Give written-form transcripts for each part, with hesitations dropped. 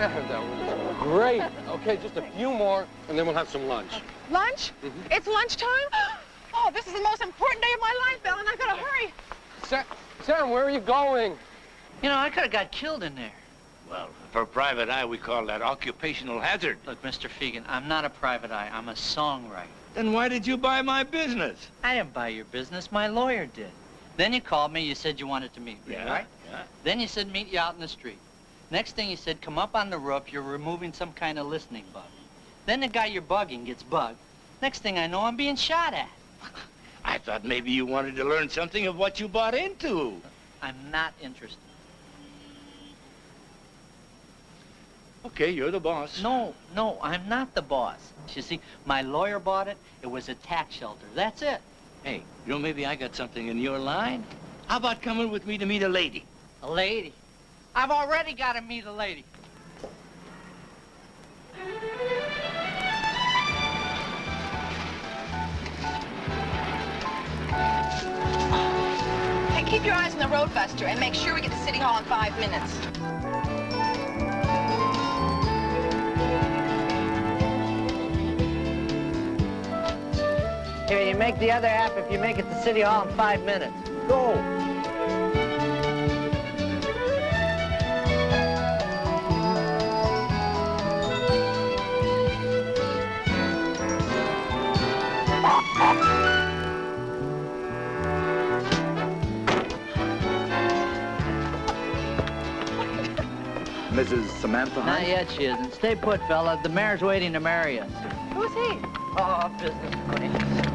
Man, that was great. Okay, just a few more, and then we'll have some lunch. Lunch? Mm-hmm. It's lunchtime? Oh, this is the most important day of my life, Bill, and I've got to hurry. Sam, where are you going? You know, I could have got killed in there. Well, for private eye, we call that occupational hazard. Look, Mr. Fegan, I'm not a private eye. I'm a songwriter. Then why did you buy my business? I didn't buy your business. My lawyer did. Then you called me. You said you wanted to meet me, right? Yeah. Then you said meet you out in the street. Next thing you said, come up on the roof. You're removing some kind of listening bug. Then the guy you're bugging gets bugged. Next thing I know, I'm being shot at. I thought maybe you wanted to learn something of what you bought into. I'm not interested. Okay, you're the boss. No, I'm not the boss. You see, my lawyer bought it. It was a tax shelter. That's it. Hey, you know, maybe I got something in your line. How about coming with me to meet a lady? A lady? I've already got to meet a lady. Hey, keep your eyes on the road, Buster, and make sure we get to City Hall in 5 minutes. Here, you make the other half if you make it to City Hall in 5 minutes. Go! Mrs. Samantha Hunt? Not yet, she isn't. Stay put, fella. The mayor's waiting to marry us. Who's he? Oh, business acquaintance.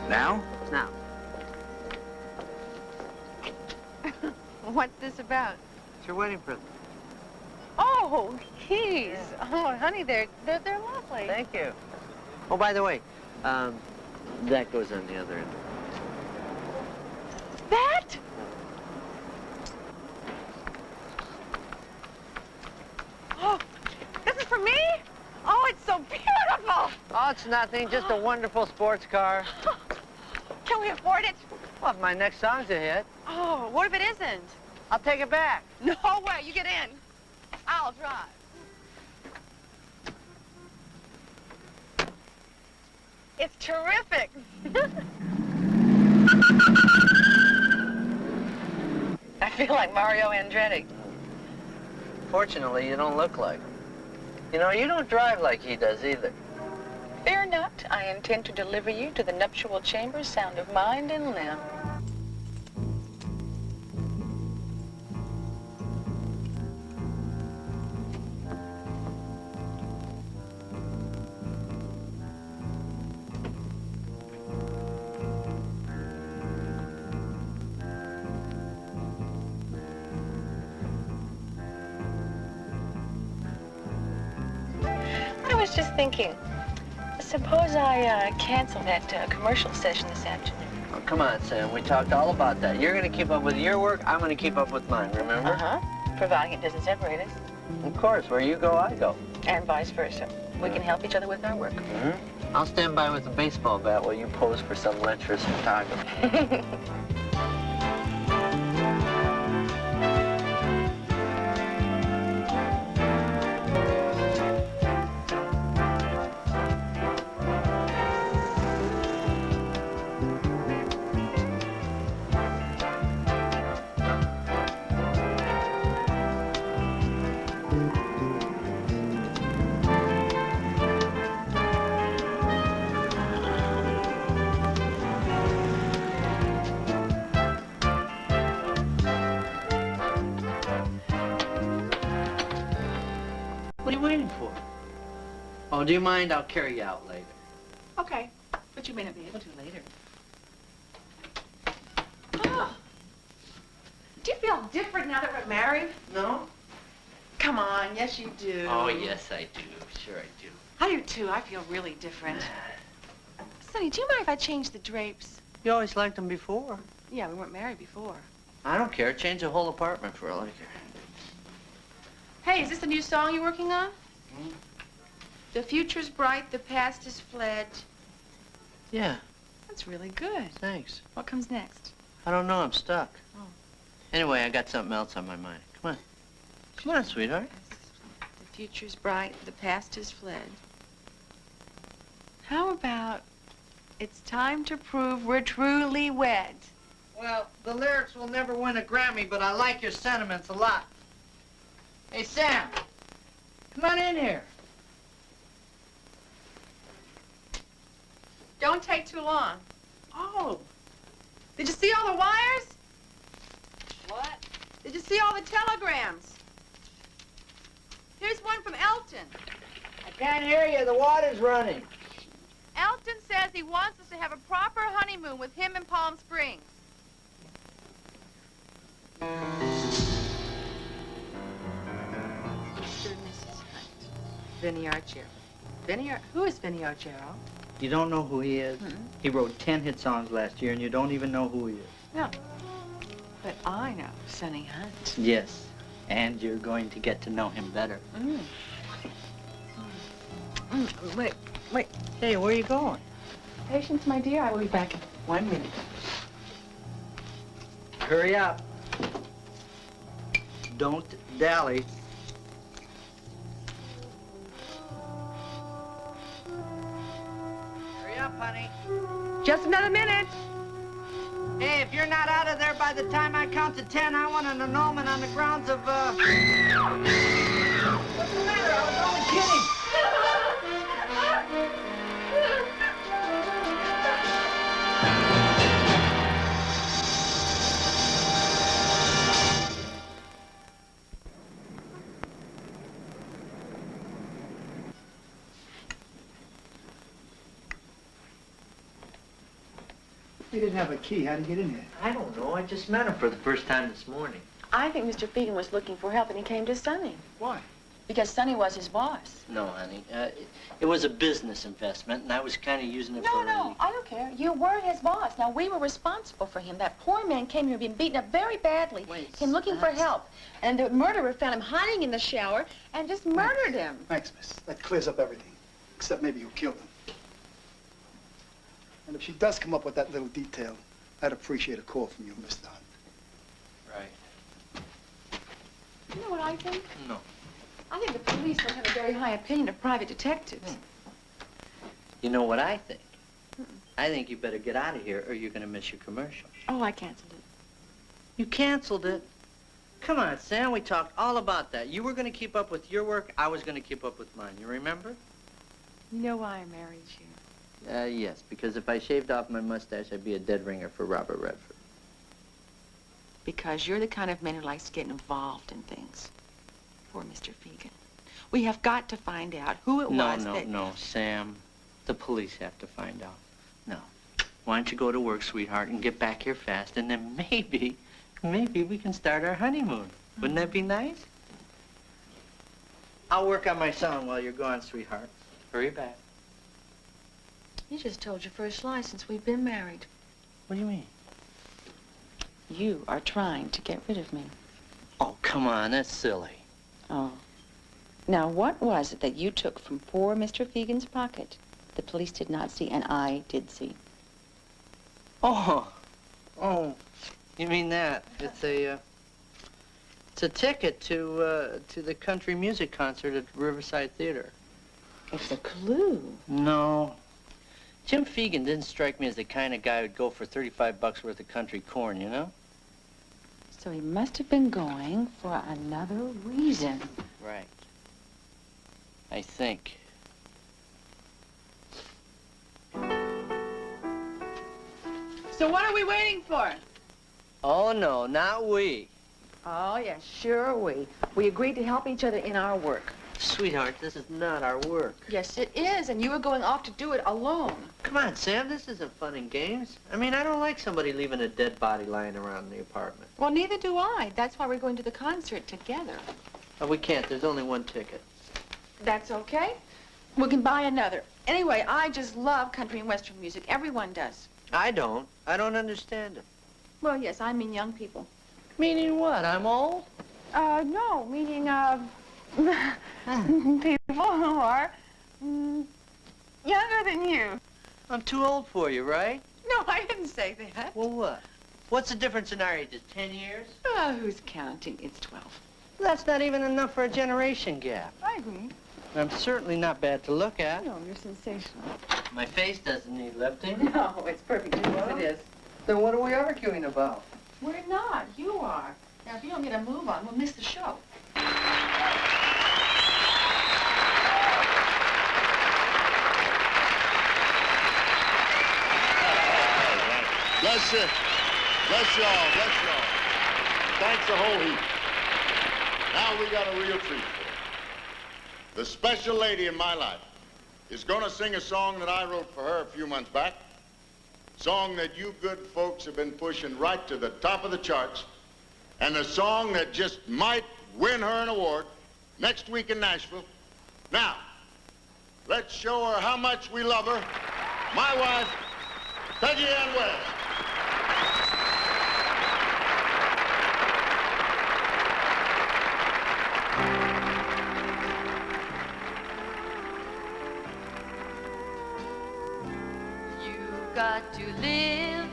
Now? Now. What's this about? It's your wedding present. Oh, keys. Oh, honey, they're lovely. Thank you. Oh, by the way, that goes on the other end. That? Oh, this is for me? Oh, it's so beautiful. Oh, it's nothing. Just a wonderful sports car. Can we afford it? Well, if my next song's a hit, Oh, what if it isn't? I'll take it back. No way. You get in. I'll drive. It's terrific. I feel like Mario Andretti. Fortunately, you don't look like him. You know, you don't drive like he does either. Fear not. I intend to deliver you to the nuptial chamber sound of mind and limb. I was just thinking, suppose I cancel that commercial session this afternoon. Oh, come on, Sam. We talked all about that. You're going to keep up with your work. I'm going to keep up with mine, remember? Uh-huh. Providing it doesn't separate us. Of course. Where you go, I go. And vice versa. We can help each other with our work. Mm-hmm. I'll stand by with a baseball bat while you pose for some lecherous photographer. What are you waiting for? Oh, do you mind? I'll carry you out later. Okay, but you may not be able to later. Oh. Do you feel different now that we're married? No? Come on, yes you do. Oh, yes, I do. Sure I do. I do too. I feel really different. Sonny, do you mind if I change the drapes? You always liked them before. Yeah, we weren't married before. I don't care. Change the whole apartment for all I care. Hey, is this a new song you're working on? The future's bright, the past is fled. Yeah, That's really good. thanks. What comes next? I don't know. I'm stuck. Oh. Anyway, I got something else on my mind. Come on. Come on, sweetheart. The future's bright, the past is fled. How about it's time to prove we're truly wed? Well, the lyrics will never win a Grammy, but I like your sentiments a lot. Hey, Sam, come on in here. Don't take too long. Oh, did you see all the wires? What? Did you see all the telegrams? Here's one from Elton. I can't hear you. The water's running. Elton says he wants us to have a proper honeymoon with him in Palm Springs. Mr. and Mrs. Hunt. Vinny Argero. Who is Vinny Argero? You don't know who he is? He wrote 10 hit songs last year, and you don't even know who he is. No. But I know Sonny Hunt. Yes, and you're going to get to know him better. Wait. Hey, where are you going? Patience, my dear. I will be back in 1 minute. Hurry up. Don't dally. Hurry up, honey. Just another minute. Hey, if you're not out of there by the time I count to 10, I want an annulment on the grounds of, What's the matter? I was only kidding. He didn't have a key. How'd he get in here? I don't know. I just met him for the first time this morning. I think Mr. Fegan was looking for help and he came to Sonny. Why? Because Sonny was his boss. No, honey. It was a business investment, and I was kind of using it for... No, I don't care. You were his boss. Now, we were responsible for him. That poor man came here being beaten up very badly. Wait, came looking for help. And the murderer found him hiding in the shower and just murdered him. Thanks, miss. That clears up everything. Except maybe you killed him. And if she does come up with that little detail, I'd appreciate a call from you, Mr. Hunt. Right. You know what I think? No. I think the police don't have a very high opinion of private detectives. You know what I think? I think you better get out of here or you're going to miss your commercial. Oh, I canceled it. You canceled it? Come on, Sam, we talked all about that. You were going to keep up with your work, I was going to keep up with mine. You remember? You know why I married you? Yes, because if I shaved off my mustache, I'd be a dead ringer for Robert Redford. Because you're the kind of man who likes to get involved in things. Poor Mr. Fegan. We have got to find out who it was that... No, Sam. The police have to find out. No. Why don't you go to work, sweetheart, and get back here fast, and then maybe we can start our honeymoon. Wouldn't that be nice? I'll work on my song while you're gone, sweetheart. Hurry back. You just told your first lie since we've been married. What do you mean? You are trying to get rid of me. Oh, come on, that's silly. Oh. Now, what was it that you took from poor Mr. Fegan's pocket the police did not see and I did see? Oh, you mean that? It's a ticket to the country music concert at Riverside Theater. It's a clue. No. Jim Fegan didn't strike me as the kind of guy who'd go for 35 bucks worth of country corn, you know? So he must have been going for another reason. Right. I think. So what are we waiting for? Oh, no, not we. Oh, yes, sure we. We agreed to help each other in our work. Sweetheart, this is not our work. Yes, it is, and you were going off to do it alone. Come on, Sam, this isn't fun and games. I mean, I don't like somebody leaving a dead body lying around in the apartment. Well, neither do I. That's why we're going to the concert together. Oh, we can't. There's only one ticket. That's okay. We can buy another. Anyway, I just love country and western music. Everyone does. I don't. I don't understand it. Well, yes, I mean young people. Meaning what? I'm old? No, meaning, people who are younger than you. I'm too old for you, right? No, I didn't say that. Well, what? What's the difference in our ages? 10 years? Who's counting? It's 12. That's not even enough for a generation gap. I agree. I'm certainly not bad to look at. No, you're sensational. My face doesn't need lifting. No, it's perfect just as it is. Then what are we arguing about? We're not. You are. Now, if you don't get a move on, we'll miss the show. Bless you. Bless y'all. Bless y'all. Thanks a whole heap. Now we got a real treat for you. The special lady in my life is going to sing a song that I wrote for her a few months back. Song that you good folks have been pushing right to the top of the charts. And a song that just might win her an award next week in Nashville. Now, let's show her how much we love her. My wife, Peggy Ann West. Got to live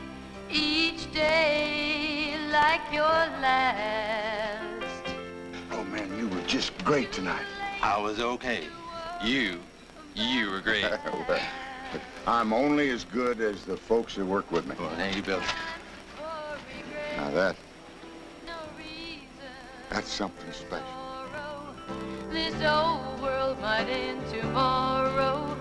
each day like your last. Oh, man, you were just great tonight. I was okay. You were great. Well, I'm only as good as the folks that work with me. Well, now you built it. Now that's something special. This old world might end tomorrow,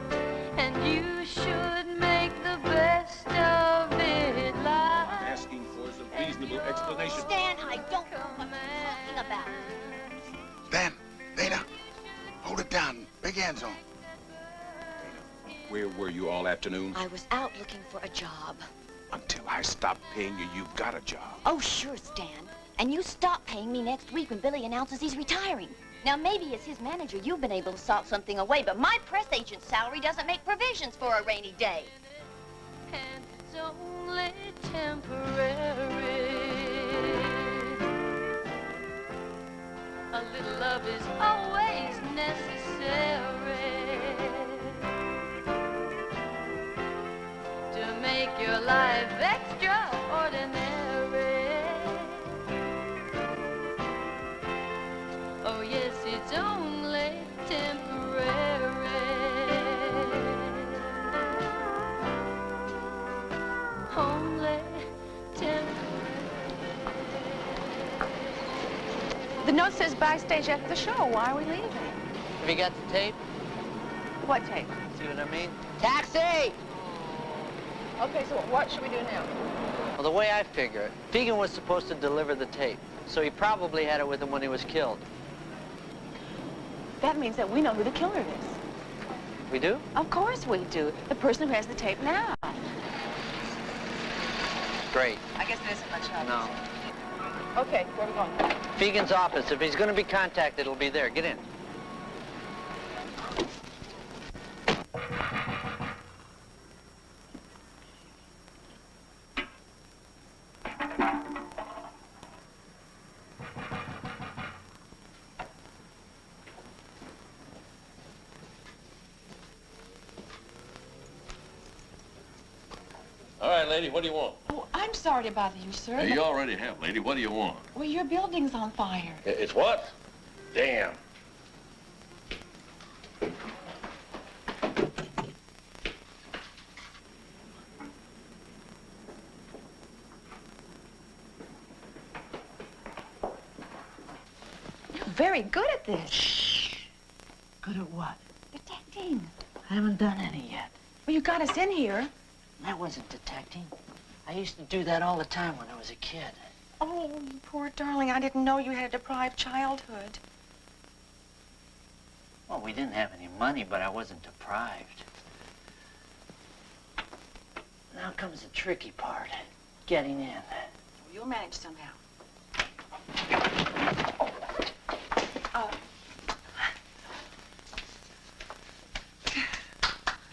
and you should make the best of it live. Asking for is a reasonable explanation. Stan, I don't know what you're talking about. Stan, Dana, hold it down. Big hands on. Where were you all afternoon? I was out looking for a job. Until I stop paying you, you've got a job. Oh, sure, Stan. And you stop paying me next week when Billy announces he's retiring. Now, maybe as his manager, you've been able to sock something away, but my press agent's salary doesn't make provisions for a rainy day. And it's only temporary. A little love is always necessary to make your life extraordinary. Oh yes, it's only temporary. Only temporary. The note says backstage after the show. Why are we leaving? Have you got the tape? What tape? See what I mean? Taxi! Okay, so what should we do now? Well, the way I figure it, Fegan was supposed to deliver the tape, so he probably had it with him when he was killed. That means that we know who the killer is. We do? Of course we do. The person who has the tape now. Great. I guess it isn't much help. No. Okay, where are we going? Fegan's office. If he's going to be contacted, it'll be there. Get in. All right, lady, what do you want? Oh, I'm sorry to bother you, sir. You already have, lady. What do you want? Well, your building's on fire. It's what? Damn. You're very good at this. Shh. Good at what? Detecting. I haven't done any yet. Well, you got us in here. That wasn't detecting. I used to do that all the time when I was a kid. Oh, you poor darling. I didn't know you had a deprived childhood. Well, we didn't have any money, but I wasn't deprived. Now comes the tricky part, getting in. You'll manage somehow.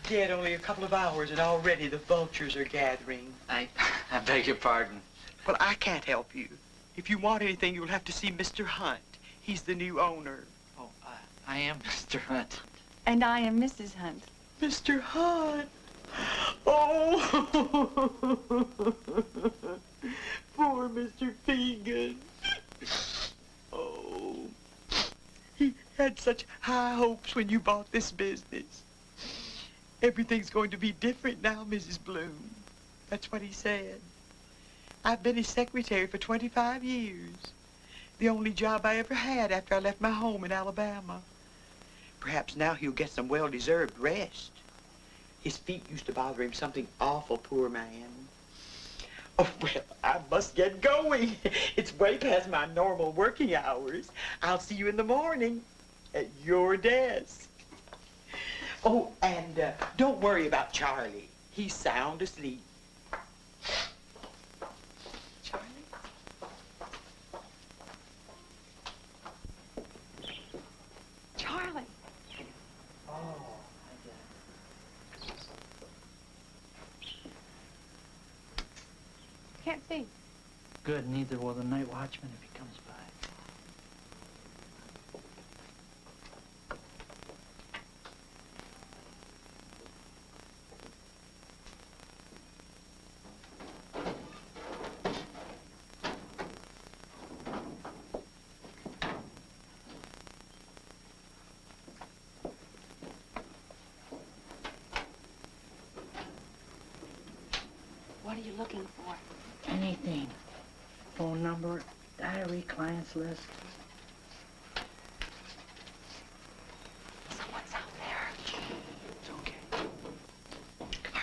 Dead only a couple of hours, and already the vultures are gathering. I beg your pardon. Well, I can't help you. If you want anything, you'll have to see Mr. Hunt. He's the new owner. Oh, I am Mr. Hunt. And I am Mrs. Hunt. Mr. Hunt. Oh, poor Mr. Fegan. Oh, he had such high hopes when you bought this business. Everything's going to be different now, Mrs. Bloom. That's what he said. I've been his secretary for 25 years. The only job I ever had after I left my home in Alabama. Perhaps now he'll get some well-deserved rest. His feet used to bother him something awful, poor man. Oh, well, I must get going. It's way past my normal working hours. I'll see you in the morning at your desk. Oh, and don't worry about Charlie. He's sound asleep. Charlie? Charlie. Oh, Can't see. good. Neither will the night watchman if he comes by. What are you looking for? Anything. Phone number, diary, client's list. Someone's out there. It's okay. Come on.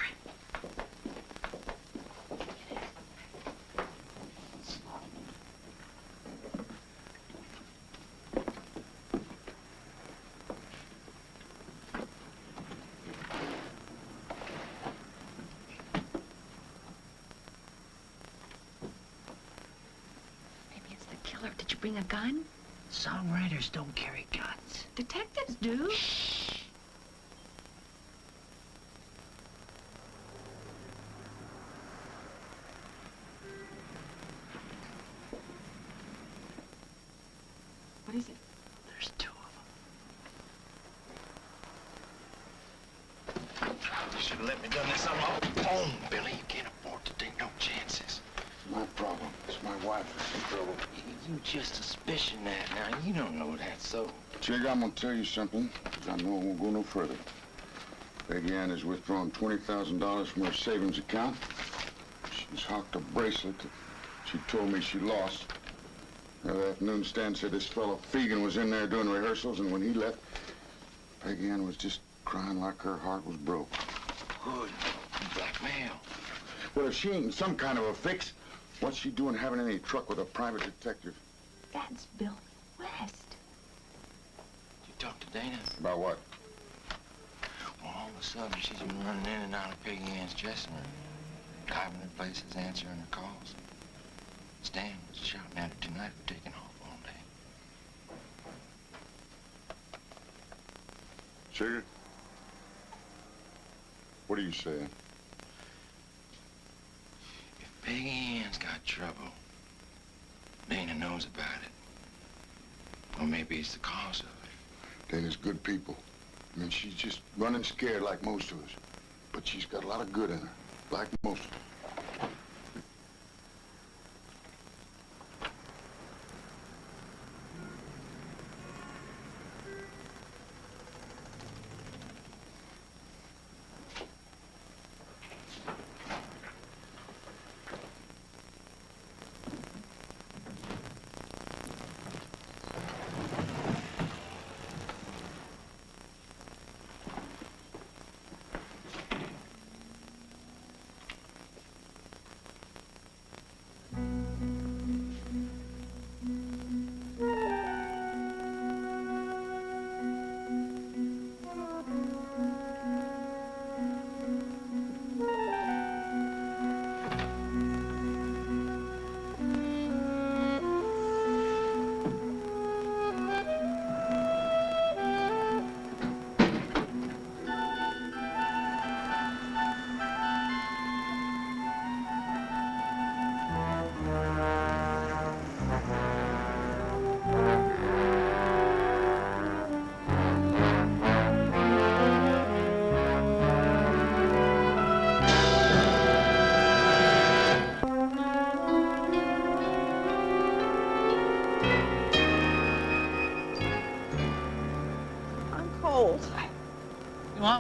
Maybe it's the killer. Did you bring a gun? Songwriters don't carry guns. Detectives do. What is it? There's two of them. You should have let me done this on my own, Billy. You can't afford to take no chances. My problem. It's my wife that's in trouble. You just suspicion that now. You don't know that, so. Jig, I'm gonna tell you something, 'cause I know I won't go no further. Peggy Ann has withdrawn $20,000 from her savings account. She's hocked a bracelet that she told me she lost. The other afternoon, Stan said this fellow Fegan was in there doing rehearsals, and when he left, Peggy Ann was just crying like her heart was broke. Good. Blackmail. Well, if she ain't in some kind of a fix, what's she doing having any truck with a private detective? That's Billy West. You talked to Dana? About what? Well, all of a sudden, she's been running in and out of Peggy Ann's dressing room, driving her places, answering her calls. Stan was shouting at her tonight for taking off all day. Sugar? What are you saying? If Peggy Ann's got trouble, Dana knows about it. Or maybe it's the cause of it. Dana's good people. I mean, she's just running scared like most of us. But she's got a lot of good in her, like most of us.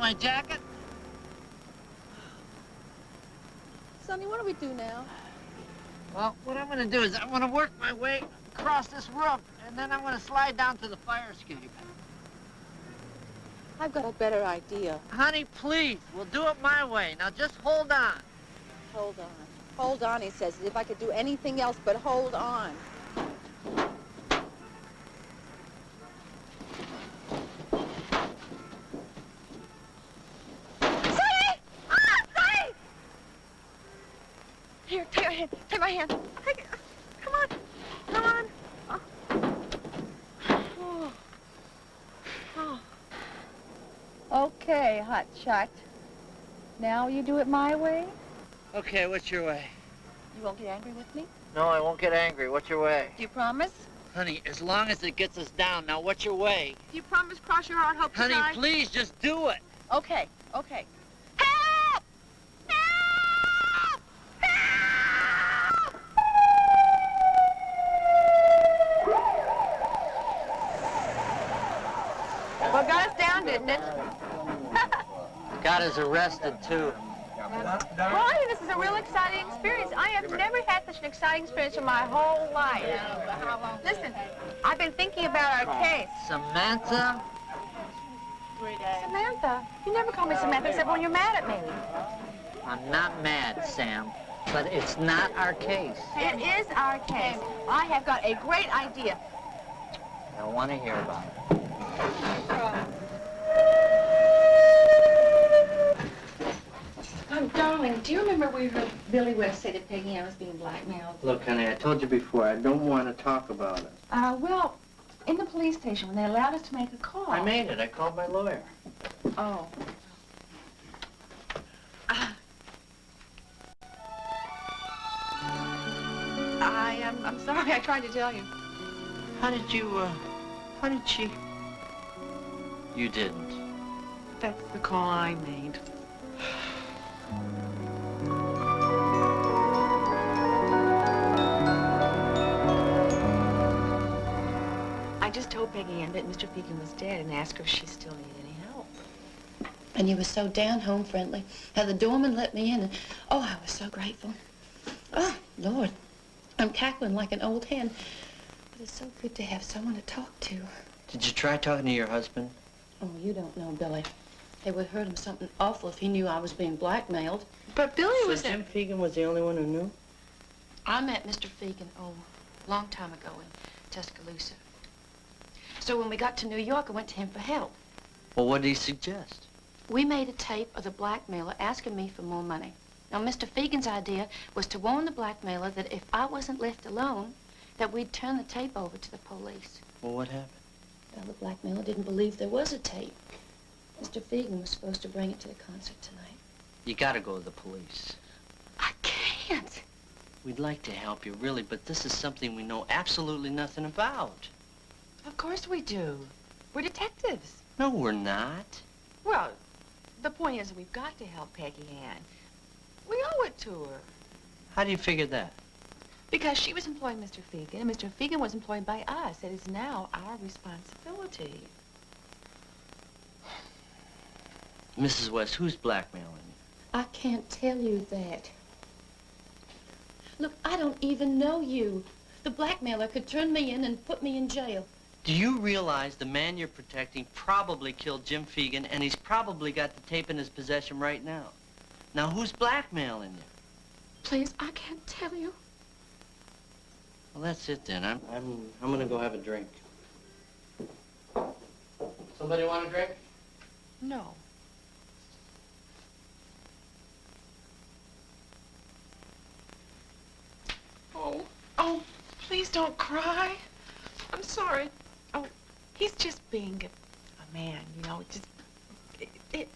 my jacket? Sonny, what do we do now? Well, what I'm gonna do is I'm gonna work my way across this roof, and then I'm gonna slide down to the fire escape. I've got a better idea. Honey, please, we'll do it my way. Now just hold on. Hold on. Hold on, he says, as if I could do anything else but hold on. Here, take my hand. Take my hand. Take it. Come on. Come on. Oh. Oh. Okay, hot shot. Now you do it my way? Okay, what's your way? You won't get angry with me? No, I won't get angry. What's your way? Do you promise? Honey, as long as it gets us down. Now, what's your way? Do you promise cross your heart, hope to Honey, die? please, just do it. Okay, okay. Help! Help! Help! Well, got us down, didn't it? Got us arrested, too. Well, I think this is a real exciting experience. I have never had such an exciting experience in my whole life. Listen, I've been thinking about our case. Samantha? Samantha? You never call me Samantha except when you're mad at me. I'm not mad, Sam, but it's not our case. It is our case. I have got a great idea. I want to hear about it. Oh, darling, do you remember we heard Billy West say to Peggy I was being blackmailed? Look, honey, I told you before, I don't want to talk about it. Well, in the police station when they allowed us to make a call. I made it. I called my lawyer. Oh. I'm sorry, I tried to tell you. How did she... You didn't. That's the call I made. I just told Peggy Ann that Mr. Fegan was dead and asked her if she still needed any help. And you were so down home friendly. How the doorman let me in, and oh, I was so grateful. Oh, Lord, I'm cackling like an old hen. But it's so good to have someone to talk to. Did you try talking to your husband? Oh, you don't know, Billy. It would hurt him something awful if he knew I was being blackmailed. But Billy was... So Jim Fegan was the only one who knew? I met Mr. Fegan, a long time ago in Tuscaloosa. So when we got to New York, I went to him for help. Well, what did he suggest? We made a tape of the blackmailer asking me for more money. Now, Mr. Fegan's idea was to warn the blackmailer that if I wasn't left alone, that we'd turn the tape over to the police. Well, what happened? Well, the blackmailer didn't believe there was a tape. Mr. Fegan was supposed to bring it to the concert tonight. You gotta go to the police. I can't. We'd like to help you, really, but this is something we know absolutely nothing about. Of course we do. We're detectives. No, we're not. Well, the point is we've got to help Peggy Ann. We owe it to her. How do you figure that? Because she was employing Mr. Fegan, and Mr. Fegan was employed by us. It is now our responsibility. Mrs. West, who's blackmailing you? I can't tell you that. Look, I don't even know you. The blackmailer could turn me in and put me in jail. Do you realize the man you're protecting probably killed Jim Fegan, and he's probably got the tape in his possession right now? Now, who's blackmailing you? Please, I can't tell you. Well, that's it then. I'm gonna go have a drink. Somebody want a drink? No. Oh, please don't cry. I'm sorry. Oh, he's just being a man, you know,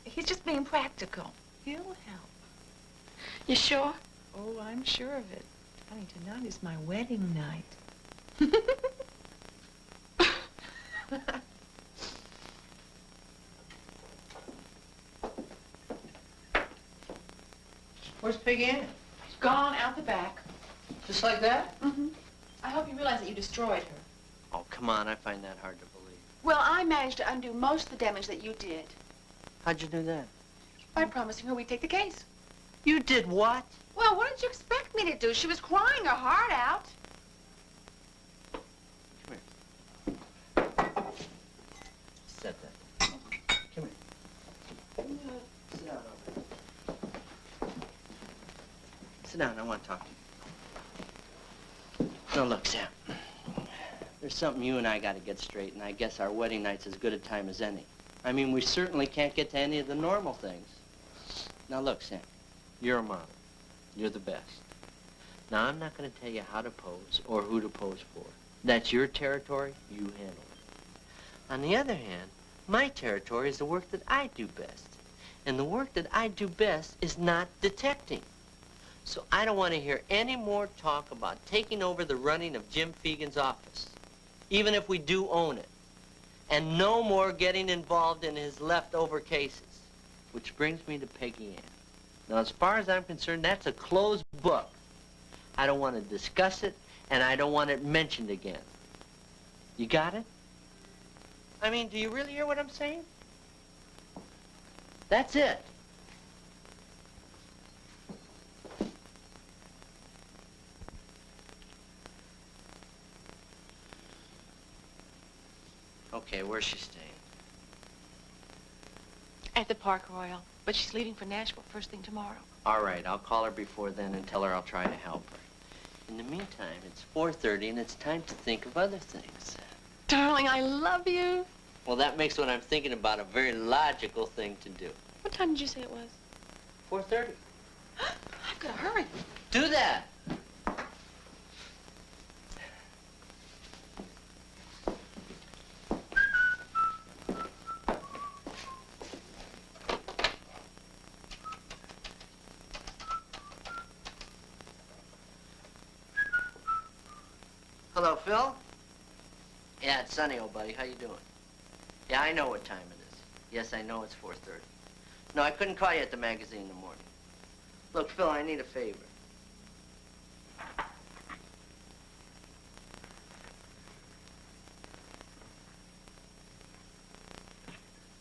he's just being practical. He'll help. You sure? Oh, I'm sure of it. Honey, tonight is my wedding night. Where's Peggy Ann? She's gone out the back. Just like that? Mm-hmm. I hope you realize that you destroyed her. Oh, come on. I find that hard to believe. Well, I managed to undo most of the damage that you did. How'd you do that? By promising her we'd take the case. You did what? Well, what did you expect me to do? She was crying her heart out. Set that. Come here. Sit down over there. Sit down, I want to talk to you. No, look, Sam. There's something you and I got to get straight, and I guess our wedding night's as good a time as any. I mean, we certainly can't get to any of the normal things. Now, look, Sam, you're a model. You're the best. Now, I'm not going to tell you how to pose or who to pose for. That's your territory. You handle it. On the other hand, my territory is the work that I do best. And the work that I do best is not detecting. So I don't want to hear any more talk about taking over the running of Jim Fegan's office, even if we do own it. And no more getting involved in his leftover cases. Which brings me to Peggy Ann. Now, as far as I'm concerned, that's a closed book. I don't want to discuss it, and I don't want it mentioned again. You got it? I mean, do you really hear what I'm saying? That's it. Okay, where's she staying? At the Park Royal. But she's leaving for Nashville first thing tomorrow. All right, I'll call her before then and tell her I'll try to help her. In the meantime, it's 4:30 and it's time to think of other things. Darling, I love you. Well, that makes what I'm thinking about a very logical thing to do. What time did you say it was? 4:30. I've got to hurry. Do that. Hello, Phil? Yeah, it's Sonny, old buddy. How you doing? Yeah, I know what time it is. Yes, I know it's 4:30. No, I couldn't call you at the magazine in the morning. Look, Phil, I need a favor.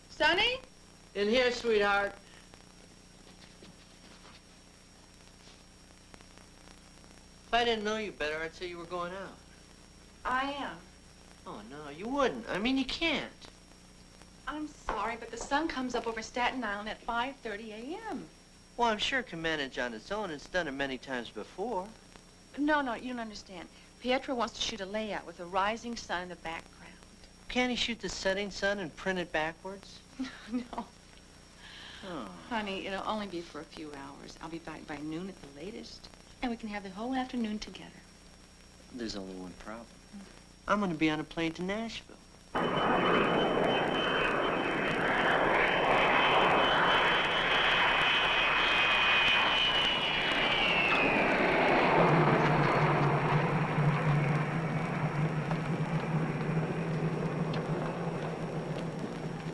Sonny? In here, sweetheart. If I didn't know you better, I'd say you were going out. I am. Oh, no, you wouldn't. I mean, you can't. I'm sorry, but the sun comes up over Staten Island at 5:30 a.m. Well, I'm sure it can manage on its own. It's done it many times before. No, you don't understand. Pietro wants to shoot a layout with a rising sun in the background. Can't he shoot the setting sun and print it backwards? No. Oh. Honey, it'll only be for a few hours. I'll be back by noon at the latest, and we can have the whole afternoon together. There's only one problem. I'm going to be on a plane to Nashville.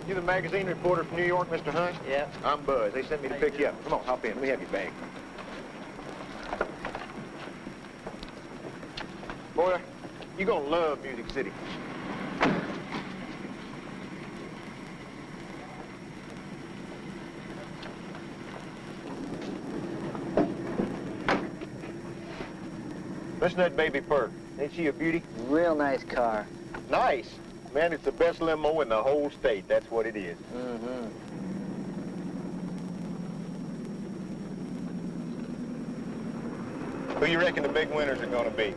You the magazine reporter from New York, Mr. Hunt? Yeah. I'm Buzz. They sent me to pick you up. Come on, hop in. Let me have your bag. Boy, you're gonna love Music City. Listen to that baby purr. Ain't she a beauty? Real nice car. Nice. Man, it's the best limo in the whole state. That's what it is. Mm-hmm. Who you reckon the big winners are gonna be?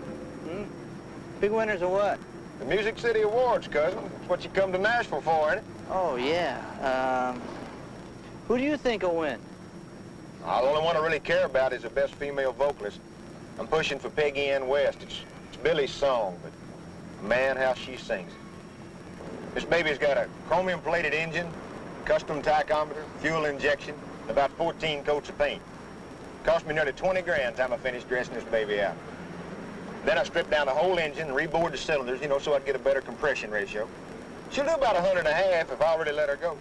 Big winners of what? The Music City Awards, cousin. That's what you come to Nashville for, ain't it? Oh, yeah. Who do you think will win? The only one I really care about is the best female vocalist. I'm pushing for Peggy Ann West. It's Billy's song, but man, how she sings. This baby's got a chromium-plated engine, custom tachometer, fuel injection, and about 14 coats of paint. Cost me nearly 20 grand time I finished dressing this baby out. Then I stripped down the whole engine and rebored the cylinders, so I'd get a better compression ratio. She'll do about 100.5 if I already let her go.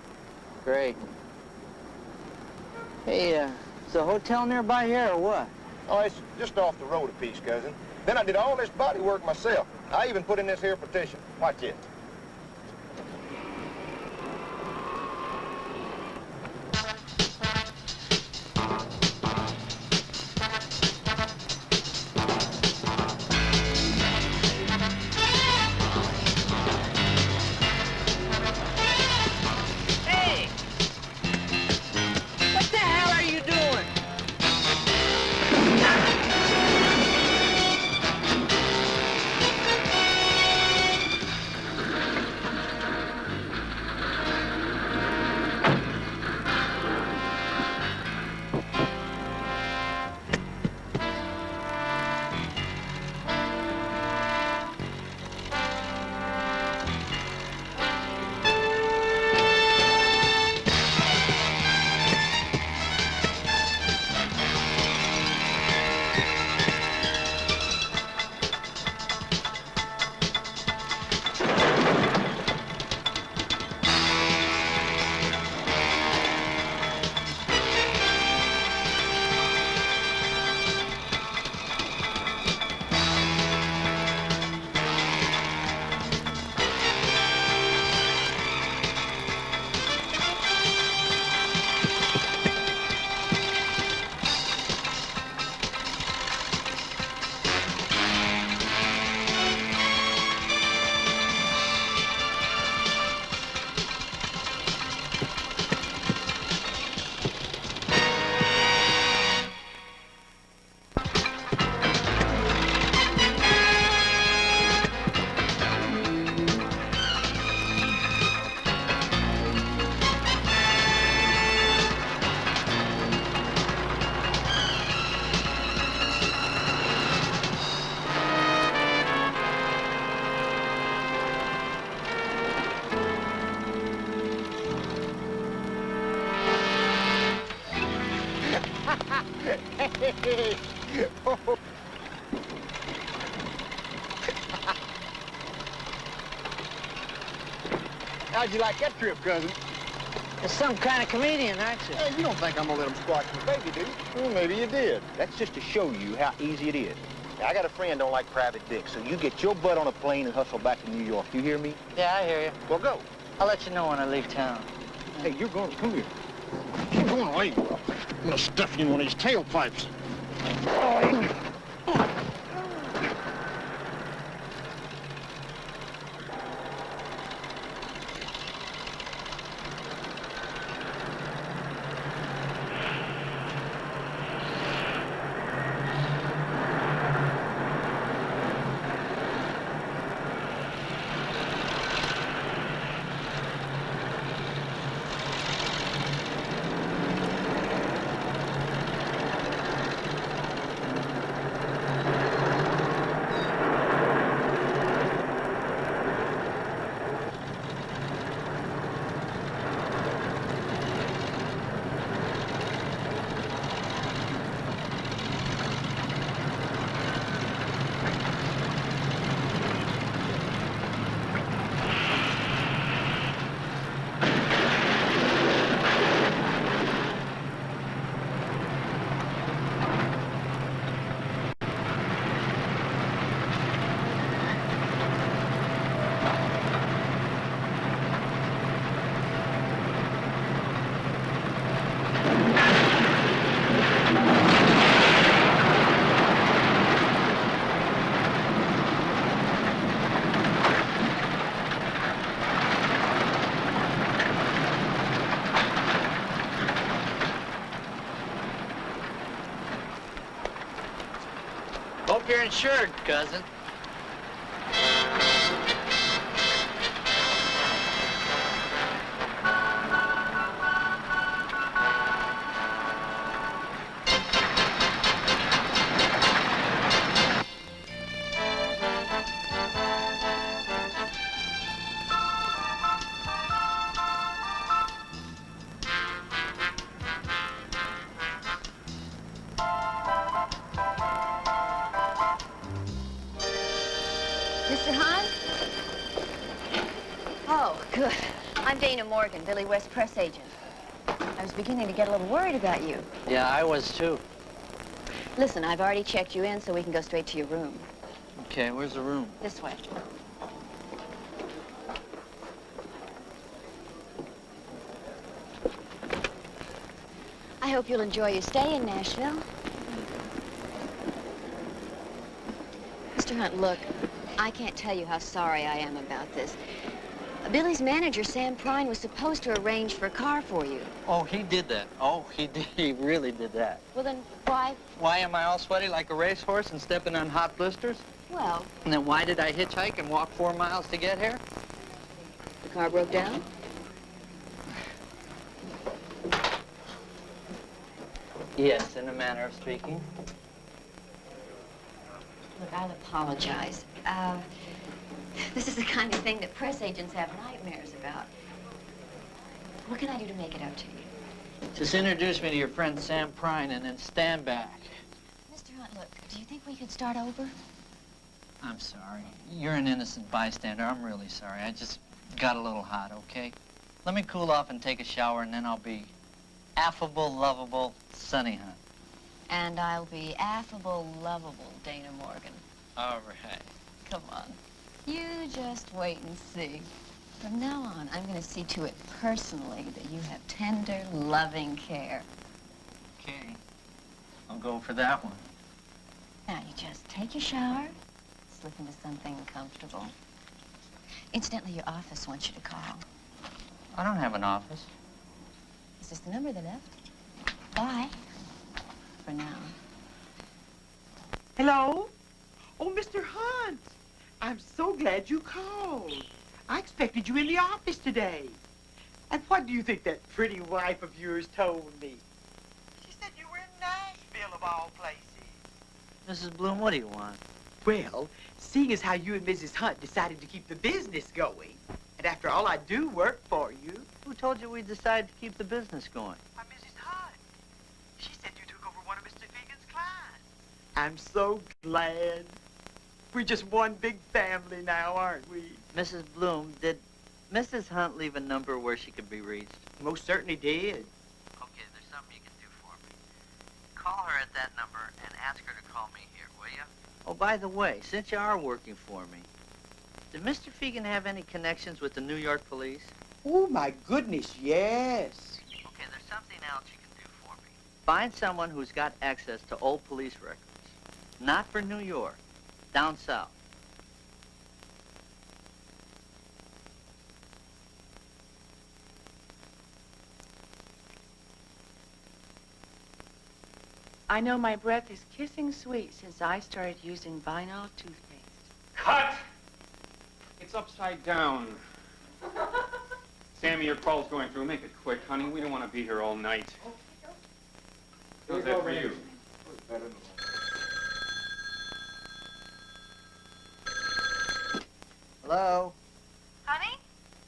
Great. Hey, is the hotel nearby here or what? Oh, it's just off the road a piece, cousin. Then I did all this body work myself. I even put in this here petition. Watch it. How'd you like that trip, cousin? You're some kind of comedian, aren't you? Hey, you don't think I'm gonna let him squash my baby, do you? Well, maybe you did. That's just to show you how easy it is. Now, I got a friend don't like private dicks, so you get your butt on a plane and hustle back to New York. You hear me? Yeah, I hear you. Well, go. I'll let you know when I leave town. Hey, you're going to come here. You're going away. I'm gonna stuff you in one of these tailpipes. Hope you're insured, cousin. Mr. Hahn? Oh, good. I'm Dana Morgan, Billy West press agent. I was beginning to get a little worried about you. Yeah, I was too. Listen, I've already checked you in, so we can go straight to your room. Okay, where's the room? This way. I hope you'll enjoy your stay in Nashville. Mr. Hunt, look, I can't tell you how sorry I am about this. Billy's manager, Sam Prine, was supposed to arrange for a car for you. Oh, he did that. Oh, he did. He really did that. Well, then why? Why am I all sweaty like a racehorse and stepping on hot blisters? Well, And then why did I hitchhike and walk 4 miles to get here? the car broke down? Yes, in a manner of speaking. Look, I'll apologize. This is the kind of thing that press agents have nightmares about. What can I do to make it up to you? Just introduce me to your friend Sam Prine and then stand back. Mr. Hunt, look, do you think we could start over? I'm sorry. You're an innocent bystander. I'm really sorry. I just got a little hot, okay? Let me cool off and take a shower, and then I'll be affable, lovable Sonny Hunt. And I'll be affable, lovable Dana Morgan. All right. Come on. You just wait and see. From now on, I'm going to see to it personally that you have tender, loving care. Okay. I'll go for that one. Now, you just take your shower, slip into something comfortable. Incidentally, your office wants you to call. I don't have an office. Is this the number they left? Bye. For now. Hello? Oh, Mr. Hunt. I'm so glad you called. I expected you in the office today. And what do you think that pretty wife of yours told me? She said you were in Nashville, of all places. Mrs. Bloom, what do you want? Well, seeing as how you and Mrs. Hunt decided to keep the business going, and after all, I do work for you. Who told you we decided to keep the business going? Mrs. Hunt. She said you took over one of Mr. Fegan's clients. I'm so glad. We're just one big family now, aren't we? Mrs. Bloom, did Mrs. Hunt leave a number where she could be reached? Most certainly did. Okay, there's something you can do for me. Call her at that number and ask her to call me here, will you? Oh, by the way, since you are working for me, did Mr. Fegan have any connections with the New York police? Oh, my goodness, yes. Okay, there's something else you can do for me. Find someone who's got access to old police records. Not for New York, down south. I know my breath is kissing sweet since I started using vinyl toothpaste. Cut! It's upside down. Sammy, your call's going through. Make it quick, honey. We don't want to be here all night. How's that for you? Hello? Honey?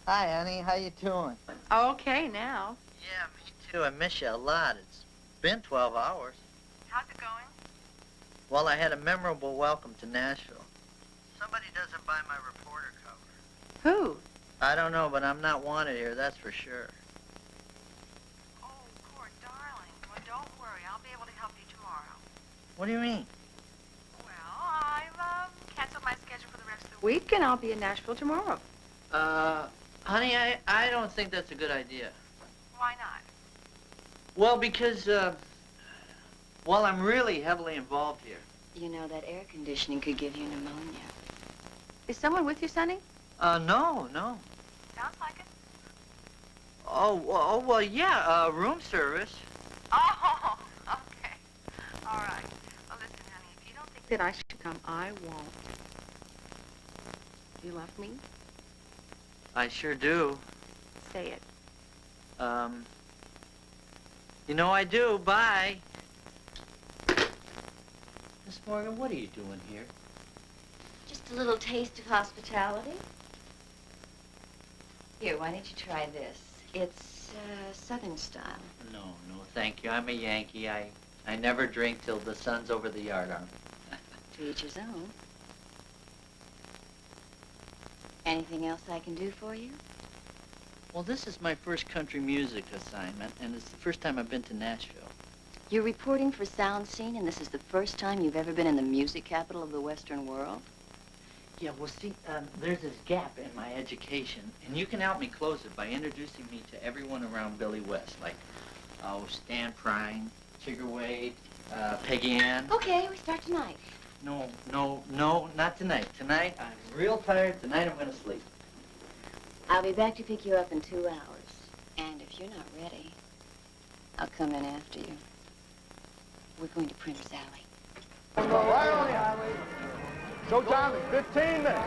Hi, honey. How you doing? Okay, now. Yeah, me too. I miss you a lot. It's been 12 hours. How's it going? Well, I had a memorable welcome to Nashville. Somebody doesn't buy my reporter cover. Who? I don't know, but I'm not wanted here, that's for sure. Oh, poor darling. Well, don't worry. I'll be able to help you tomorrow. What do you mean? Well, I've canceled my schedule for the rest of the week, and I'll be in Nashville tomorrow. Honey, I don't think that's a good idea. Why not? Well, because, well, I'm really heavily involved here. You know, that air conditioning could give you pneumonia. Is someone with you, Sonny? No. Sounds like it. Oh, well, yeah, room service. Oh, okay. All right. Well, listen, honey, if you don't think that I should come, I won't. You love me? I sure do. Say it. You know I do. Bye. Miss Morgan, what are you doing here? Just a little taste of hospitality. Here, why don't you try this? It's Southern style. No, thank you. I'm a Yankee. I never drink till the sun's over the yardarm. To each his own. Anything else I can do for you? Well, this is my first country music assignment, and it's the first time I've been to Nashville. You're reporting for Sound Scene, and this is the first time you've ever been in the music capital of the Western world? Yeah, well, see, there's this gap in my education, and you can help me close it by introducing me to everyone around Billy West, like, Stan Prine, Chigger Wade, Peggy Ann. Okay, we start tonight. No, not tonight. Tonight, I'm real tired. Tonight, I'm gonna sleep. I'll be back to pick you up in 2 hours. And if you're not ready, I'll come in after you. We're going to Printer's Alley. Right on the highway. Showtime in 15 minutes.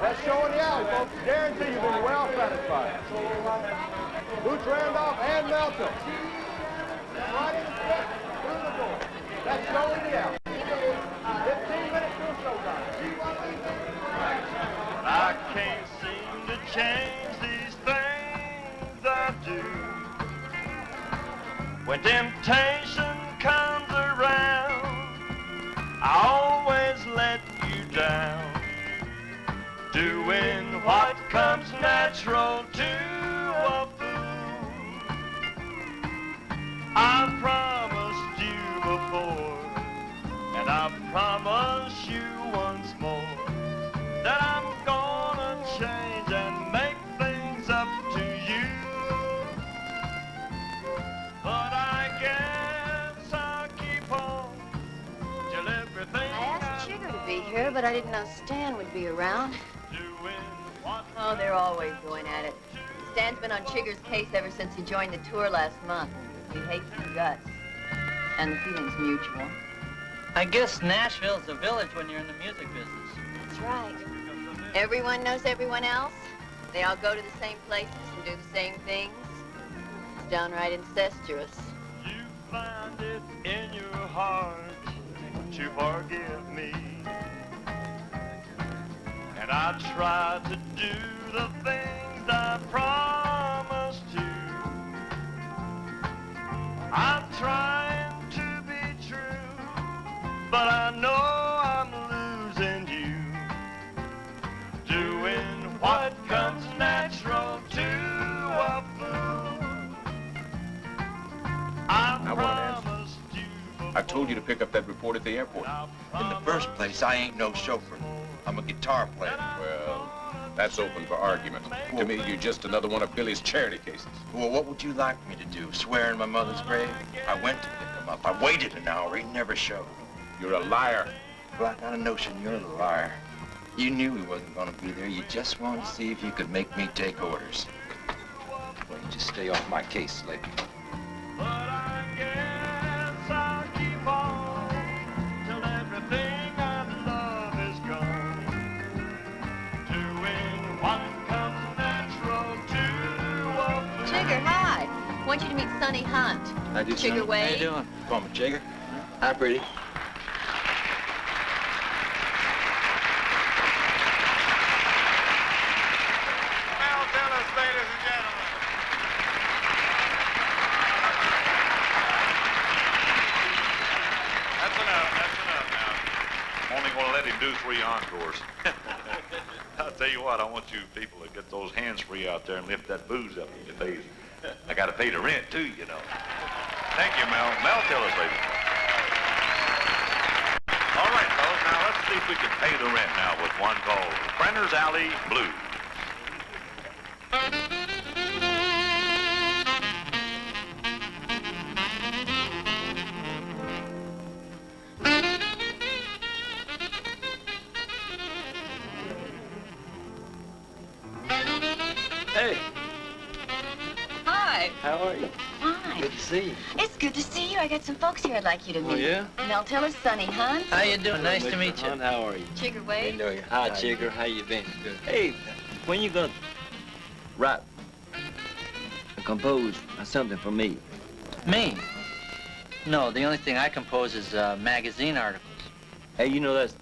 That's show in the alley, folks. Guarantee you've been well satisfied. Boots Randolph and Mel Tillis. Right in the step, through the door. That's show in the alley. 15 minutes till showtime. I can't seem to change these things I do. When temptation comes around, I always let you down. Doing what comes natural to a fool. I promised you before, and I promise you once more, that I'm gonna change and make things up to you. But I guess I'll keep on till everything I asked Chigger to be here, but I didn't know Stan would be around. Oh, they're always going at it. Stan's been on Chigger's case ever since he joined the tour last month. He hates the guts. And the feeling's mutual. I guess Nashville's a village when you're in the music business. That's right. Everyone knows everyone else. They all go to the same places and do the same things. It's downright incestuous. You find it in your heart to forgive me. And I try to do the things I promised you. I'm trying to be true, but I know I'm losing you. Doing what told you to pick up that report at the airport. In the first place, I ain't no chauffeur. I'm a guitar player. Well, that's open for argument. To me, you're just another one of Billy's charity cases. Well, what would you like me to do? Swear in my mother's grave? I went to pick him up. I waited an hour. He never showed. You're a liar. Well, I got a notion you're the liar. You knew he wasn't going to be there. You just wanted to see if you could make me take orders. Well, you just stay off my case, lady. I want you to meet Sonny Hunt. I do, Chigger Way. How you doing? Call me Chigger. Hi, pretty. Mel Tillis, ladies and gentlemen. That's enough now. I'm only going to let him do 3 encores. I'll tell you what, I want you people to get those hands free out there and lift that booze up in your face. I got to pay the rent, too, you know. Thank you, Mel. Mel Tillis, ladies. All right, fellas, now let's see if we can pay the rent now with one called Brenner's Alley Blues. Hey. Hi. How are you? Fine. Good to see you. It's good to see you. I got some folks here I'd like you to meet. Oh, yeah? Mel Tillis, Sonny Hunt. How you doing? Nice to Mr. meet you. Hunt, how are you? Chigger Way. Hi, Chigger. How you been? Good. Hey, when you gonna write and compose something for me? Me? No, the only thing I compose is magazine articles. Hey, you know that's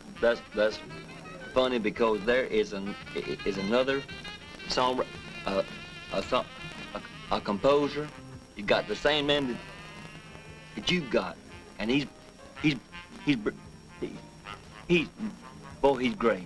funny because there is another song, a composer. You got the same man that you've got, and he's great.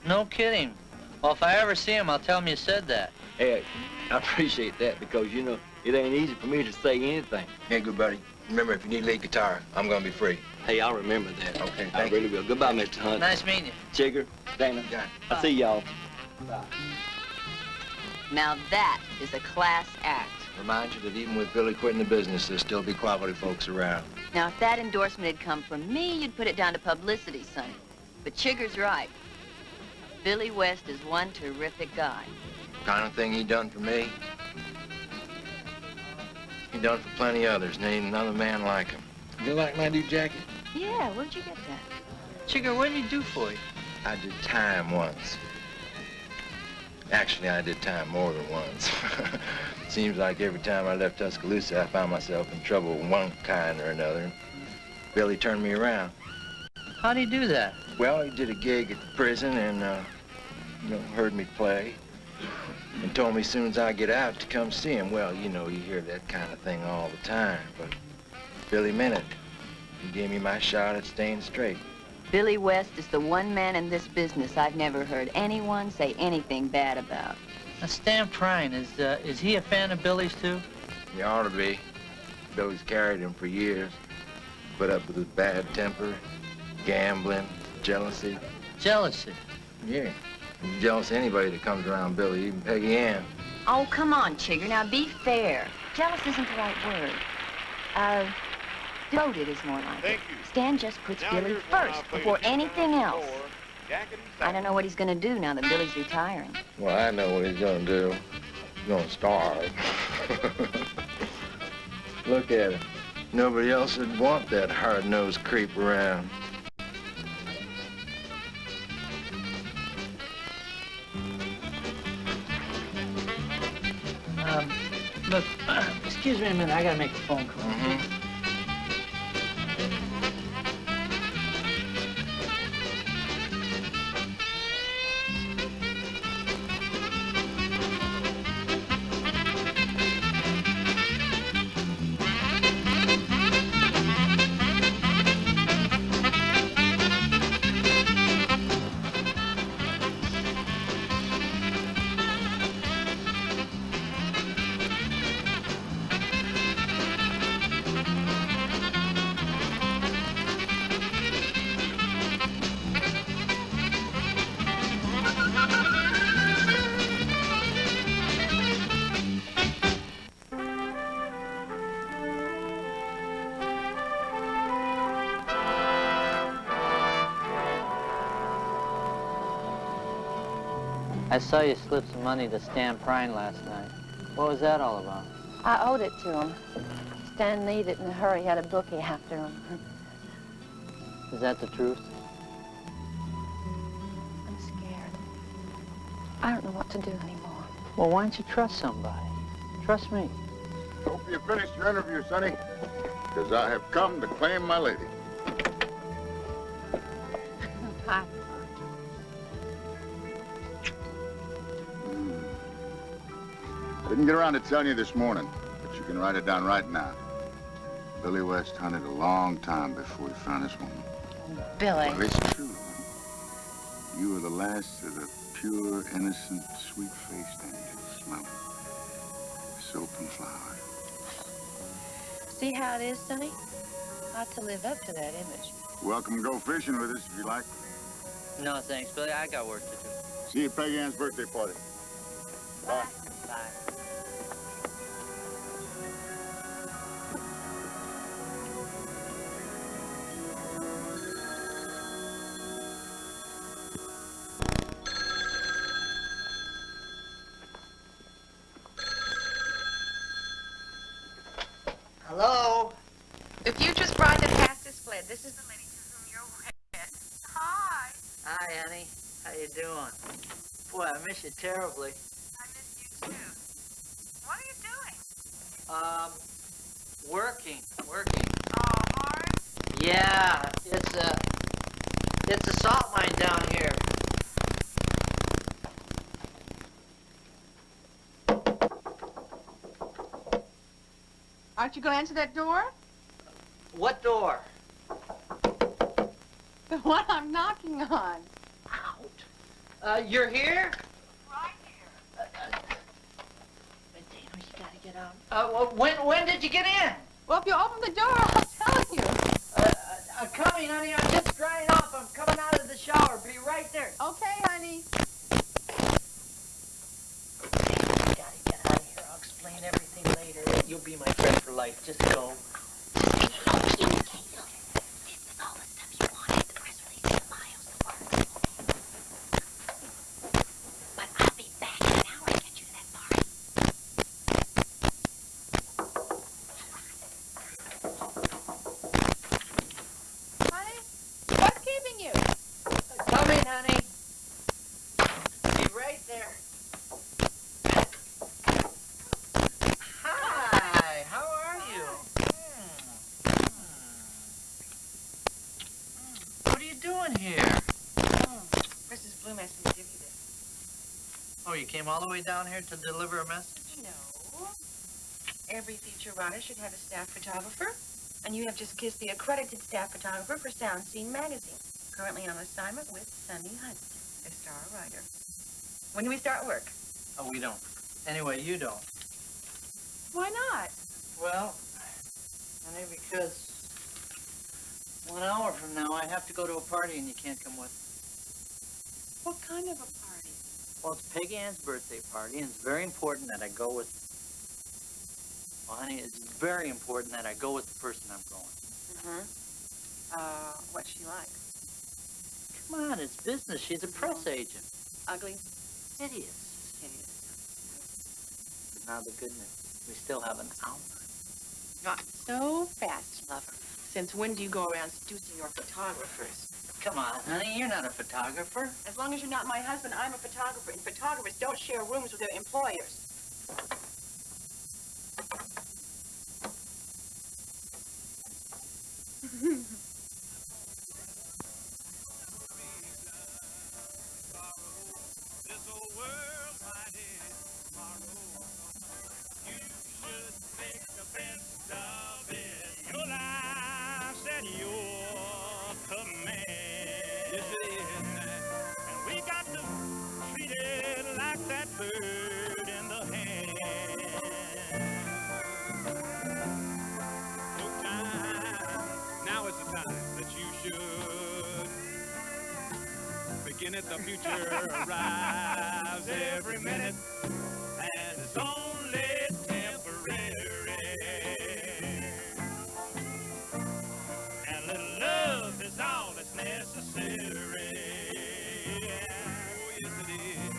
No kidding. Well, if I ever see him, I'll tell him you said that. Hey, I appreciate that because, you know, it ain't easy for me to say anything. Hey, good buddy. Remember, if you need lead guitar, I'm going to be free. Hey, I'll remember that. Okay, I thank you. really will. Goodbye, Mr. Hunt. Nice meeting you. Chigger, Dana. Yeah. I'll see y'all. Bye. Now that is a class act. Remind you that even with Billy quitting the business, there'll still be quality folks around. Now, if that endorsement had come from me, you'd put it down to publicity, Sonny. But Chigger's right. Billy West is one terrific guy. Kind of thing he done for me, he done for plenty others, and there ain't another man like him. You like my new jacket? Yeah, where'd you get that? Chigger, what did he do for you? I did time once. Actually, I did time more than once. Seems like every time I left Tuscaloosa, I found myself in trouble of one kind or another. Billy turned me around. How'd he do that? Well, he did a gig at the prison and, you know, heard me play and told me as soon as I get out to come see him. Well, you know, you hear that kind of thing all the time, but Billy meant it. He gave me my shot at staying straight. Billy West is the one man in this business I've never heard anyone say anything bad about. Now, Stan Prine, is he a fan of Billy's, too? He ought to be. Billy's carried him for years. Put up with his bad temper, gambling, jealousy. Jealousy? Yeah. He's jealous of anybody that comes around Billy, even Peggy Ann. Oh, come on, Chigger. Now, be fair. Jealous isn't the right word. Devoted is more like it. Stan just puts Billy first before anything else. I don't know what he's gonna do now that Billy's retiring. Well, I know what he's gonna do. He's gonna starve. Look at him. Nobody else would want that hard-nosed creep around. Look, excuse me a minute. I gotta make a phone call. Mm-hmm. I saw you slip some money to Stan Prine last night. What was that all about? I owed it to him. Stan needed it in a hurry. He had a bookie after him. Is that the truth? I'm scared. I don't know what to do anymore. Well, why don't you trust somebody? Trust me. Hope you finished your interview, Sonny, because I have come to claim my lady. Hi. I didn't get around to telling you this morning, but you can write it down right now. Billy West hunted a long time before he found this woman. Billy. Well, it's true. You were the last of the pure, innocent, sweet-faced angels smelling soap and flowers. See how it is, Sonny? I ought to live up to that image. Welcome to go fishing with us if you like. No, thanks, Billy. I got work to do. See you at Peggy Ann's birthday party. Bye. Bye. Hello? The future's bride, the past is fled. This is the lady to whom you're wed. Hi. Hi, Annie. How you doing? Boy, I miss you terribly. I miss you too. What are you doing? Working. Oh, hard? Yeah, it's a salt mine down here. Aren't you going to answer that door? What door? The one I'm knocking on. You're here? Right here. Dana, you gotta get out. Well, when did you get in? Well, if you open the door, I'll tell you. I'm coming, honey. I'm just drying off. I'm coming out of the shower. Be right there. Okay, honey. You gotta get out of here. I'll explain everything later. You'll be my friend for life. Just go. Came all the way down here to deliver a message? No. Every feature writer should have a staff photographer, and you have just kissed the accredited staff photographer for Sound Scene magazine. Currently on assignment with Sonny Hudson, a star writer. When do we start work? Oh, we don't. Anyway, you don't. Why not? Well, honey, because 1 hour from now I have to go to a party and you can't come with. What kind of a party? Well, it's Peggy Ann's birthday party, and it's very important that I go with... Well, honey, it's very important that I go with the person I'm going. What's she like? Come on, it's business. She's a press agent. Ugly? Hideous. But now the good news. We still have an hour. Not so fast, lover. Since when do you go around seducing your photographers? Come on, honey, you're not a photographer. As long as you're not my husband, I'm a photographer, and photographers don't share rooms with their employers. The future arrives every minute, and it's only temporary. And a little love is all that's necessary. Oh, yes it is.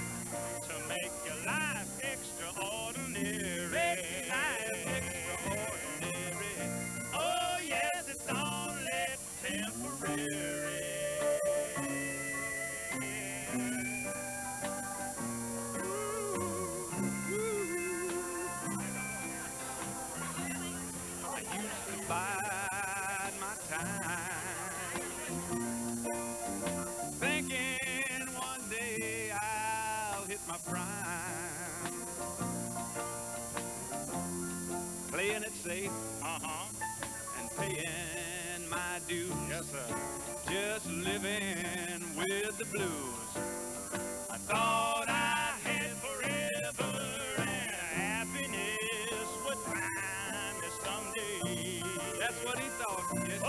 living with the blues. I thought I had forever and happiness would find me someday. That's what he thought. Yes, oh,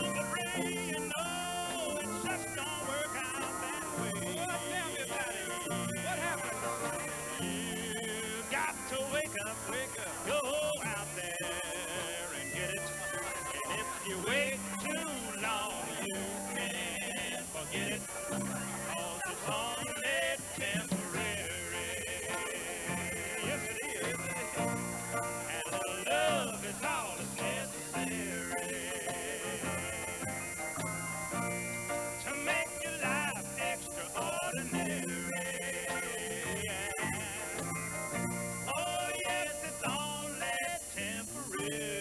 but Ray, you know, it just don't work out that way. Well, tell me about it. What happened? You got to wake up, go out there and get it. And if you wait too long, you can't forget it. 'Cause it's only temporary. Yes, it is. And the love is all that's necessary to make your life extraordinary. Oh, yes, it's only temporary.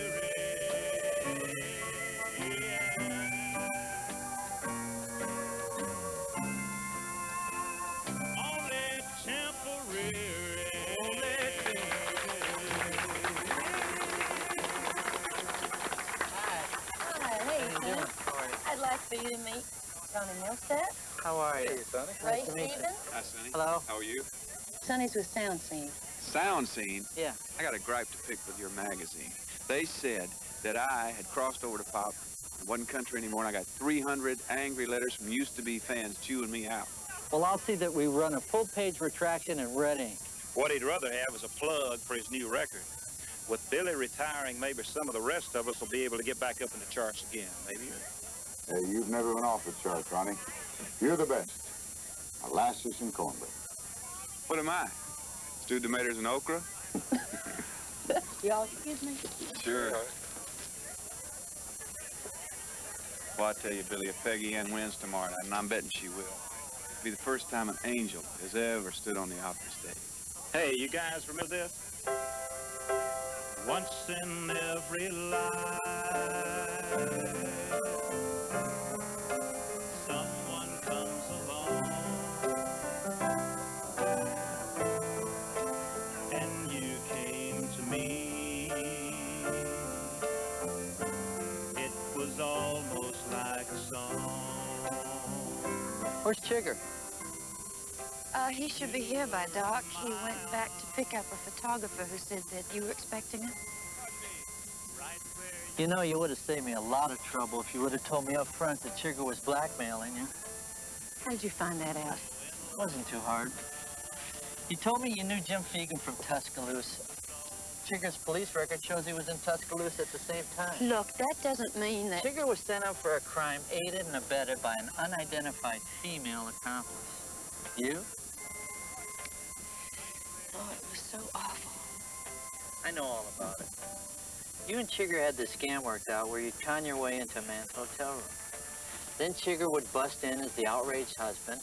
Only temporary. Only Hi, hey, Sonny. I'd like for you to meet Sonny Milstead. How are you? Hey, Sonny. Ray Nice to meet you. Stevens. Hi, Sonny. Hello. How are you? Sonny's with Sound Scene. Sound Scene? Yeah. I got a gripe to pick with your magazine. They said that I had crossed over to pop, wasn't country anymore, and I got 300 angry letters from used-to-be fans chewing me out. Well, I'll see that we run a full-page retraction in red ink. What he'd rather have is a plug for his new record. With Billy retiring, maybe some of the rest of us will be able to get back up in the charts again, maybe. Hey, you've never been off the charts, Ronnie. You're the best. Molasses and cornbread. What am I? Stewed tomatoes and okra? Y'all excuse me? Sure. Well, I tell you, Billy, if Peggy Ann wins tomorrow night, and I'm betting she will, it'll be the first time an angel has ever stood on the opera stage. Hey, you guys remember this? Once in every life, someone comes along, and you came to me. It was almost like a song. Where's Chigger? He should be here by dark. He went back to pick up a photographer who said that you were expecting him. You know, you would have saved me a lot of trouble if you would have told me up front that Chigger was blackmailing you. How did you find that out? It wasn't too hard. You told me you knew Jim Fegan from Tuscaloosa. Chigger's police record shows he was in Tuscaloosa at the same time. Look, that doesn't mean that... Chigger was sent up for a crime aided and abetted by an unidentified female accomplice. You? Oh, it was so awful. I know all about it. You and Chigger had this scam worked out where you'd con your way into a man's hotel room. Then Chigger would bust in as the outraged husband.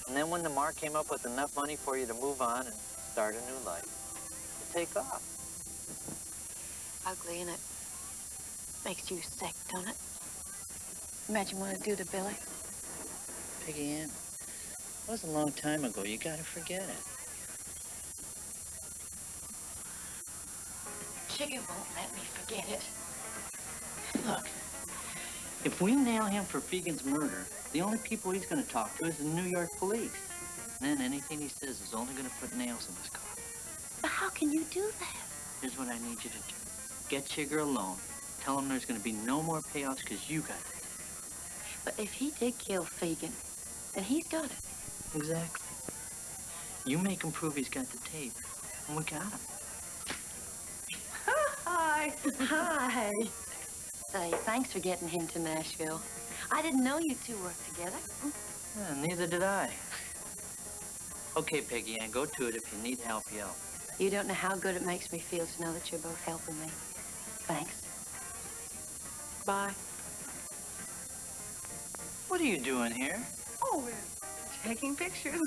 And then when the mark came up with enough money for you to move on and start a new life, to take off. Ugly, and it makes you sick, don't it? Imagine what it'd do to Billy. Peggy Ann, it was a long time ago. You gotta forget it. Chigger won't let me forget it. Look, if we nail him for Fegan's murder, the only people he's gonna talk to is the New York police. And then anything he says is only gonna put nails in his coffin. But how can you do that? Here's what I need you to do. Get Chigger alone. Tell him there's gonna be no more payoffs because you got it. But if he did kill Fegan, then he's got it. Exactly. You make him prove he's got the tape, and we got him. Hi. Hi. Say, thanks for getting him to Nashville. I didn't know you two worked together. Yeah, neither did I. Okay, Peggy Ann, go to it. If you need help, yell. You don't know how good it makes me feel to know that you're both helping me. Thanks. Bye. What are you doing here? Oh, we're taking pictures.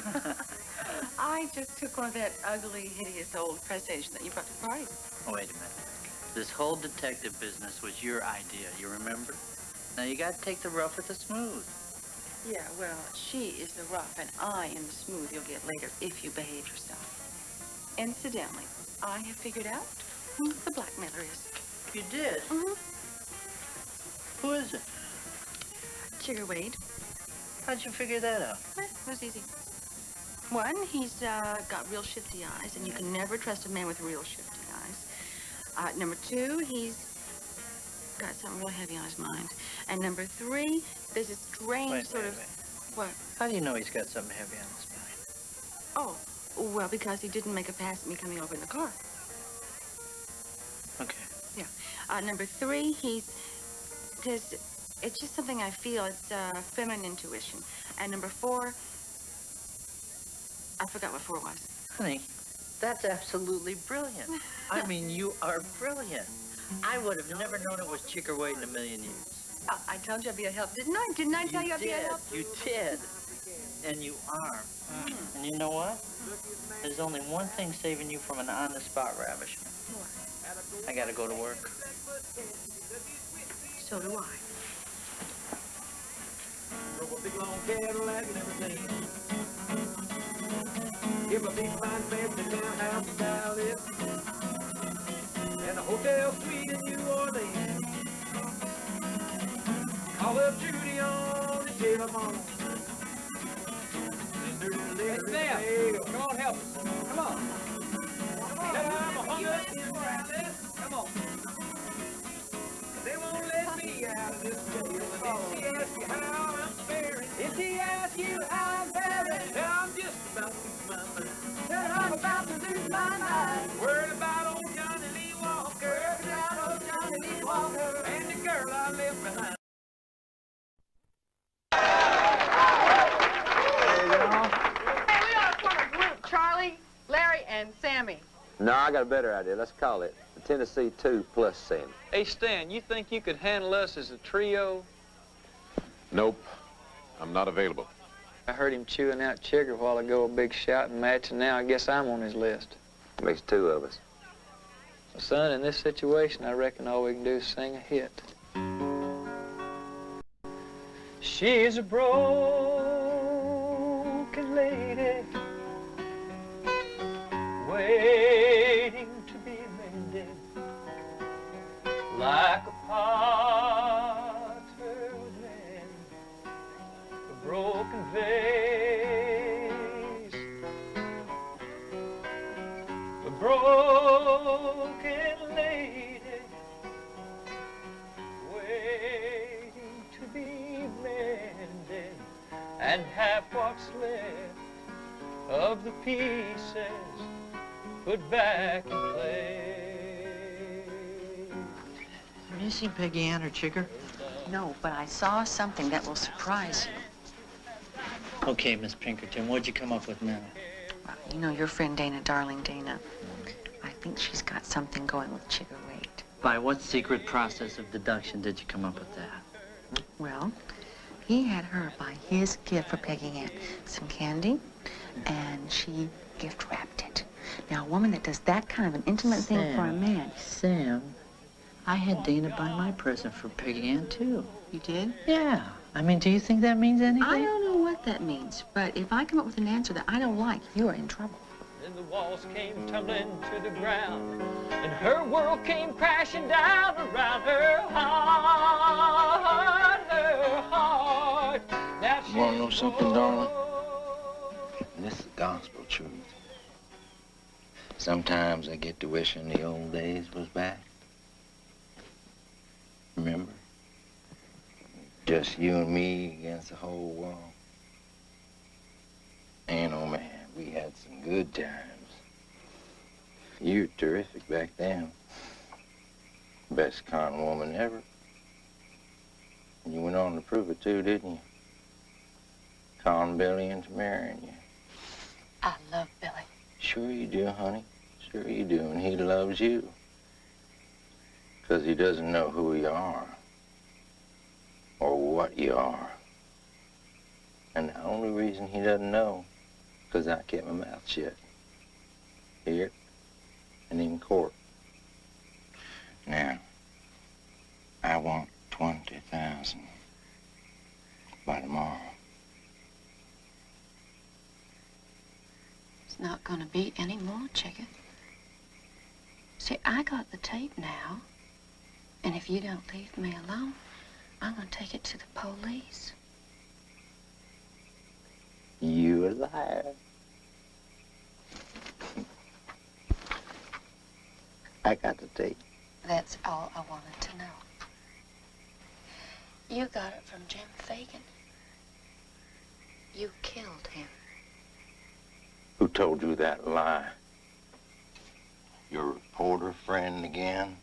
I just took one of that ugly, hideous old press agent that you brought to the party. Oh, wait a minute. This whole detective business was your idea, you remember? Now you gotta take the rough with the smooth. Yeah, well, she is the rough and I am the smooth you'll get later if you behave yourself. Incidentally, I have figured out who the blackmailer is. You did? Mm-hmm. Who is it? Chigger Wade. How'd you figure that out? It was easy. One, he's got real shifty eyes, and you can never trust a man with real shifty eyes. Number two, he's got something real heavy on his mind. And number three, there's a strange sort of... What? How do you know he's got something heavy on his mind? Oh, well, because he didn't make a pass at me coming over in the car. Okay. Yeah. Number three, because it's just something I feel. It's feminine intuition. And number four, I forgot what four was. Honey, that's absolutely brilliant. I mean, you are brilliant. I would have never known it was Chigger Wade in a million years. I told you I'd be a help, didn't I? Didn't I tell you I'd be a help? You did. And you are. And you know what? There's only one thing saving you from an on-the-spot ravishment. What? I gotta go to work. So do I. Drove a big long Cadillac and everything. Give a big fine fancy townhouse in Dallas. And a hotel suite in New Orleans. Call up Judy on the telephone. Hey, Sam, come on, help us. Come on. I'm a hungry. Come on. They won't let me out of this jail. And if she asks you how I'm faring, if she asks you how I'm faring, I'm just about to lose my mind. Said I'm about to lose my mind. Worried about old Johnny Lee Walker. Worried about old Johnny Lee Walker. And the girl I left behind. Charlie, Larry, and Sammy. No, I got a better idea. Let's call it the Tennessee 2 plus Sammy. Hey, Stan, you think you could handle us as a trio? Nope. I'm not available. I heard him chewing out Chigger a while ago, a big shouting match, and now I guess I'm on his list. Makes two of us. Well, son, in this situation, I reckon all we can do is sing a hit. She's a broken lady, waiting to be mended, like a potter would mend a broken vase, a broken lady, waiting to be mended, and half what's left of the pieces put back in place. Have you seen Peggy Ann or Chigger? No, but I saw something that will surprise you. Okay, Miss Pinkerton, what'd you come up with now? Well, you know your friend Dana, darling Dana. I think she's got something going with Chigger Wade. By what secret process of deduction did you come up with that? Well, he had her buy his gift for Peggy Ann, some candy, and she gift wrapped it. Now, a woman that does that kind of an intimate thing for a man. Sam, I had Dana buy my present for Peggy Ann, too. You did? Yeah. I mean, do you think that means anything? I don't know what that means, but if I come up with an answer that I don't like, you are in trouble. Then the walls came tumbling to the ground, and her world came crashing down around her heart, her heart. Now You want to know something, darling? And this is gospel truth. Sometimes I get to wishing the old days was back. Remember? Just you and me against the whole world. And oh man, we had some good times. You were terrific back then. Best con woman ever. And you went on to prove it too, didn't you? Con Billy into marrying you. I love Billy. Sure you do, honey. Sure you do, and he loves you. 'Cause he doesn't know who you are. Or what you are. And the only reason he doesn't know, 'cause I kept my mouth shut. Here, and in court. Now, I want 20,000 by tomorrow. It's not gonna be any more, Chigger. See, I got the tape now, and if you don't leave me alone, I'm gonna take it to the police. You a liar. I got the tape. That's all I wanted to know. You got it from Jim Fagan. You killed him. Who told you that lie? Your reporter friend again?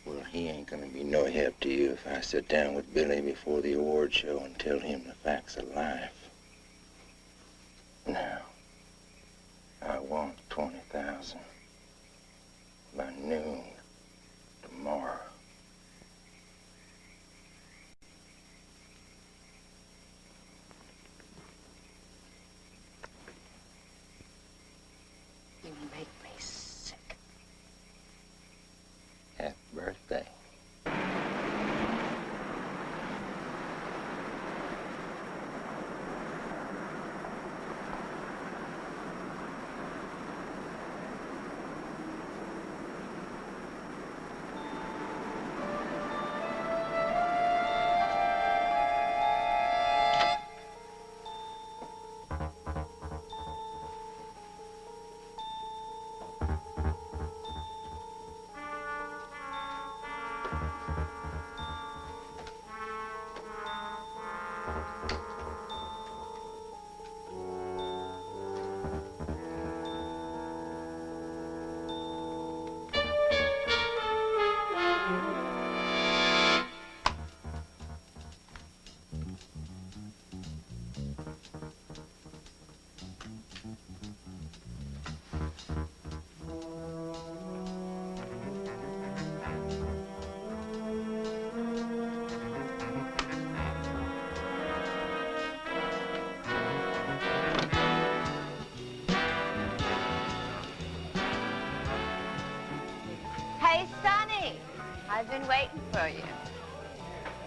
Well, he ain't gonna be no help to you if I sit down with Billy before the award show and tell him the facts of life. Now, I want 20,000 by noon tomorrow. You make me sick. Happy birthday. Hey, Sonny, I've been waiting for you.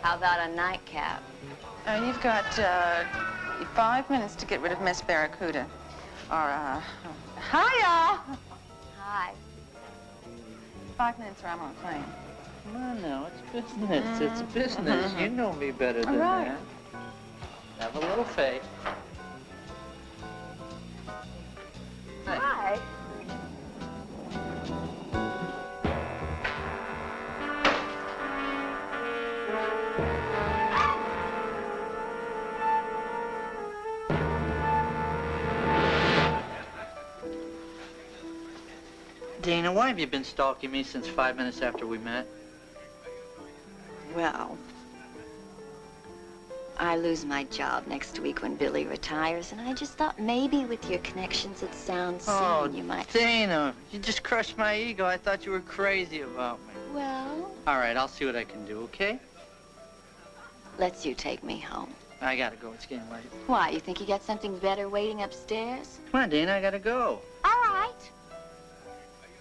How about a nightcap? You've got 5 minutes to get rid of Miss Barracuda. Or, hi, y'all. Hi. 5 minutes or I'm on a plane. Come on now, it's business. It's business. You know me better than right. that. Have a little faith. Hi. Dana, why have you been stalking me since 5 minutes after we met? Well, I lose my job next week when Billy retires, and I just thought maybe with your connections at Sound Scene, you might... Dana, you just crushed my ego. I thought you were crazy about me. Well, All right, I'll see what I can do, okay? let's you take me home. I gotta go. It's getting late. Why, you think you got something better waiting upstairs? Come on, Dana, I gotta go. All right.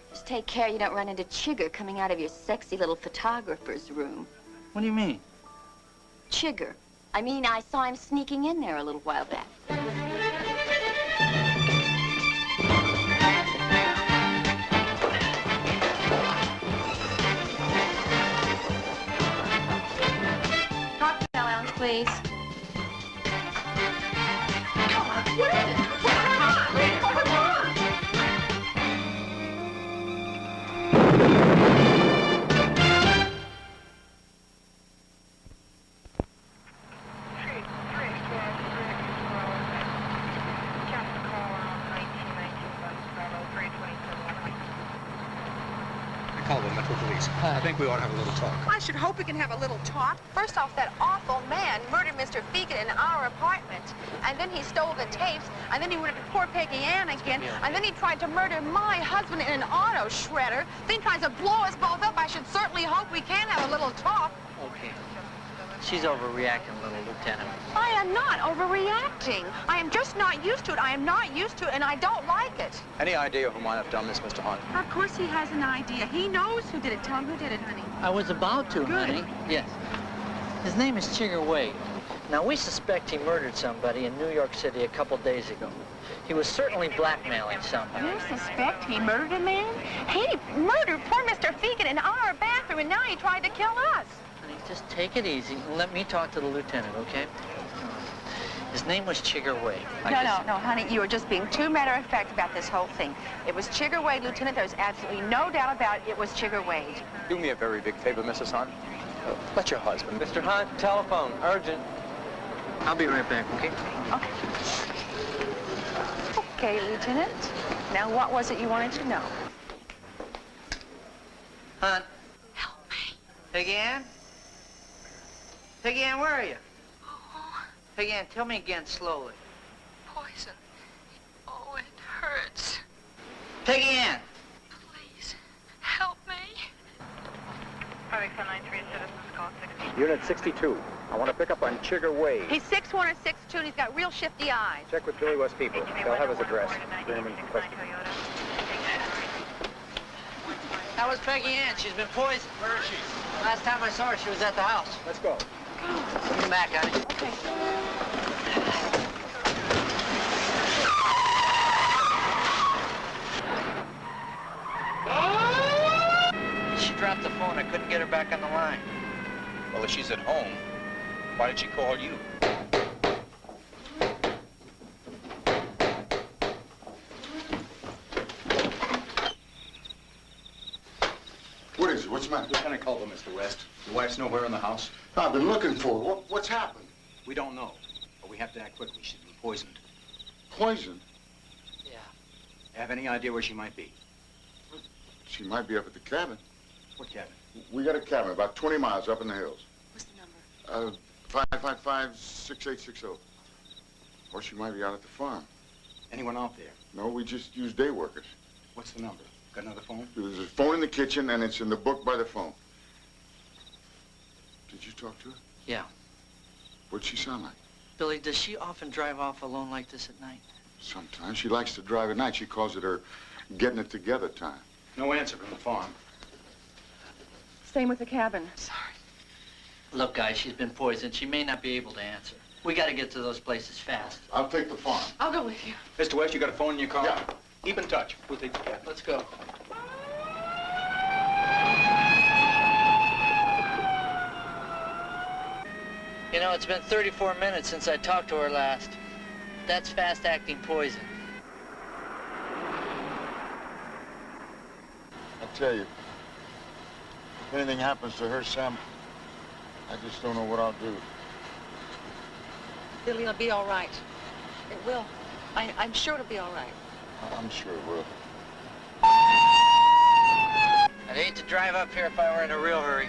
Just take care you don't run into Chigger coming out of your sexy little photographer's room. What do you mean? Chigger. I mean, I saw him sneaking in there a little while back. Cocktail lounge, please. Come on, what is it? Come on! Call the Metro Police. I think we ought to have a little talk. I should hope we can have a little talk. First off, that awful man murdered Mr. Fegan in our apartment. And then he stole the tapes. And then he went after poor Peggy Ann again. And then he tried to murder my husband in an auto shredder. Then tries to blow us both up. I should certainly hope we can have a little talk. Okay. She's overreacting a little, Lieutenant. I am not overreacting. I am just not used to it. I am not used to it, and I don't like it. Any idea who might have done this, Mr. Hunt? Of course he has an idea. He knows who did it. Tell him who did it, honey. I was about to, Good. honey. Yes. His name is Chigger Wade. Now, we suspect he murdered somebody in New York City a couple days ago. He was certainly blackmailing somebody. You suspect he murdered a man? He murdered poor Mr. Fegan in our bathroom, and now he tried to kill us. Honey, Just take it easy and let me talk to the lieutenant, okay? His name was Chigger Wade. No, honey, you are just being too matter-of-fact about this whole thing. It was Chigger Wade, Lieutenant. There's absolutely no doubt about it. It was Chigger Wade. Do me a very big favor, Mrs. Hunt. Let your husband. Mr. Hunt, telephone, urgent. I'll be right back, okay? Okay, Lieutenant. Now, what was it you wanted to know? Hunt. Help me. Peggy Ann? Peggy Ann, where are you? Peggy Ann, tell me again slowly. Poison. Oh, it hurts. Peggy Ann! Please, help me. Unit 62. I want to pick up on Chigger Wade. He's 6'1" or 6'2", and he's got real shifty eyes. Check with Billy West people. They'll have his address. Bring him in for question. That was Peggy Ann. She's been poisoned. Where is she? Last time I saw her, she was at the house. Let's go. Come back, honey. She dropped the phone. I couldn't get her back on the line. Well, if she's at home, why did she call you? What is it? What's the matter? Lieutenant Culver, Mr. West. Your wife's nowhere in the house? I've been looking for her. What's happened? We don't know, but we have to act quickly. She's been poisoned. Poison? Yeah. Have any idea where she might be? She might be up at the cabin. What cabin? We got a cabin about 20 miles up in the hills. What's the number? 555-6860. Or she might be out at the farm. Anyone out there? No, we just use day workers. What's the number? Got another phone? There's a phone in the kitchen, and it's in the book by the phone. Did you talk to her? Yeah. What'd she sound like? Billy, does she often drive off alone like this at night? Sometimes. She likes to drive at night. She calls it her getting it together time. No answer from the farm. Same with the cabin. Sorry. Look, guys, she's been poisoned. She may not be able to answer. We got to get to those places fast. I'll take the farm. I'll go with you. Mr. West, you got a phone in your car? Yeah. Keep in touch. We'll take the cabin. Let's go. You know, it's been 34 minutes since I talked to her last. That's fast-acting poison. I tell you, if anything happens to her, Sam, I just don't know what I'll do. Billy, it'll be all right. It will. I'm sure it'll be all right. I'm sure it will. I'd hate to drive up here if I were in a real hurry.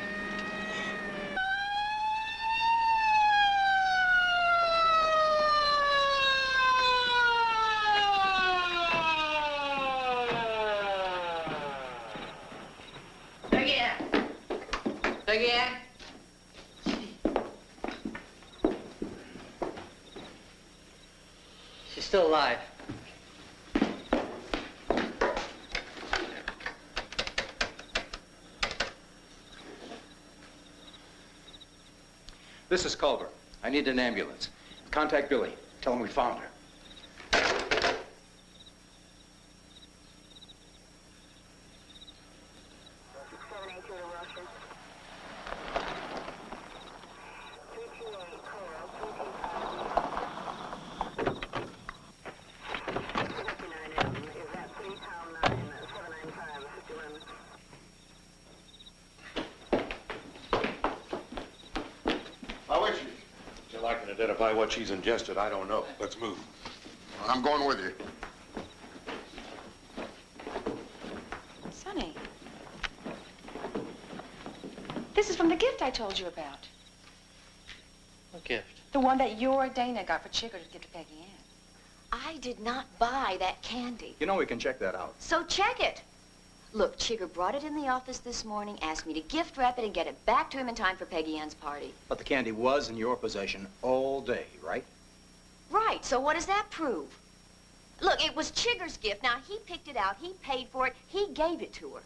Peggy Ann! Peggy Ann! She's still alive. This is Culver. I need an ambulance. Contact Billy. Tell him we found her. Till I can identify what she's ingested, I don't know. Let's move. I'm going with you. Sonny. This is from the gift I told you about. What gift? The one that your Dana got for Chigger to give to Peggy Ann. I did not buy that candy. You know we can check that out. So check it. Look, Chigger brought it in the office this morning, asked me to gift wrap it and get it back to him in time for Peggy Ann's party. But the candy was in your possession all day, right? Right, so what does that prove? Look, it was Chigger's gift. Now, he picked it out, he paid for it, he gave it to her.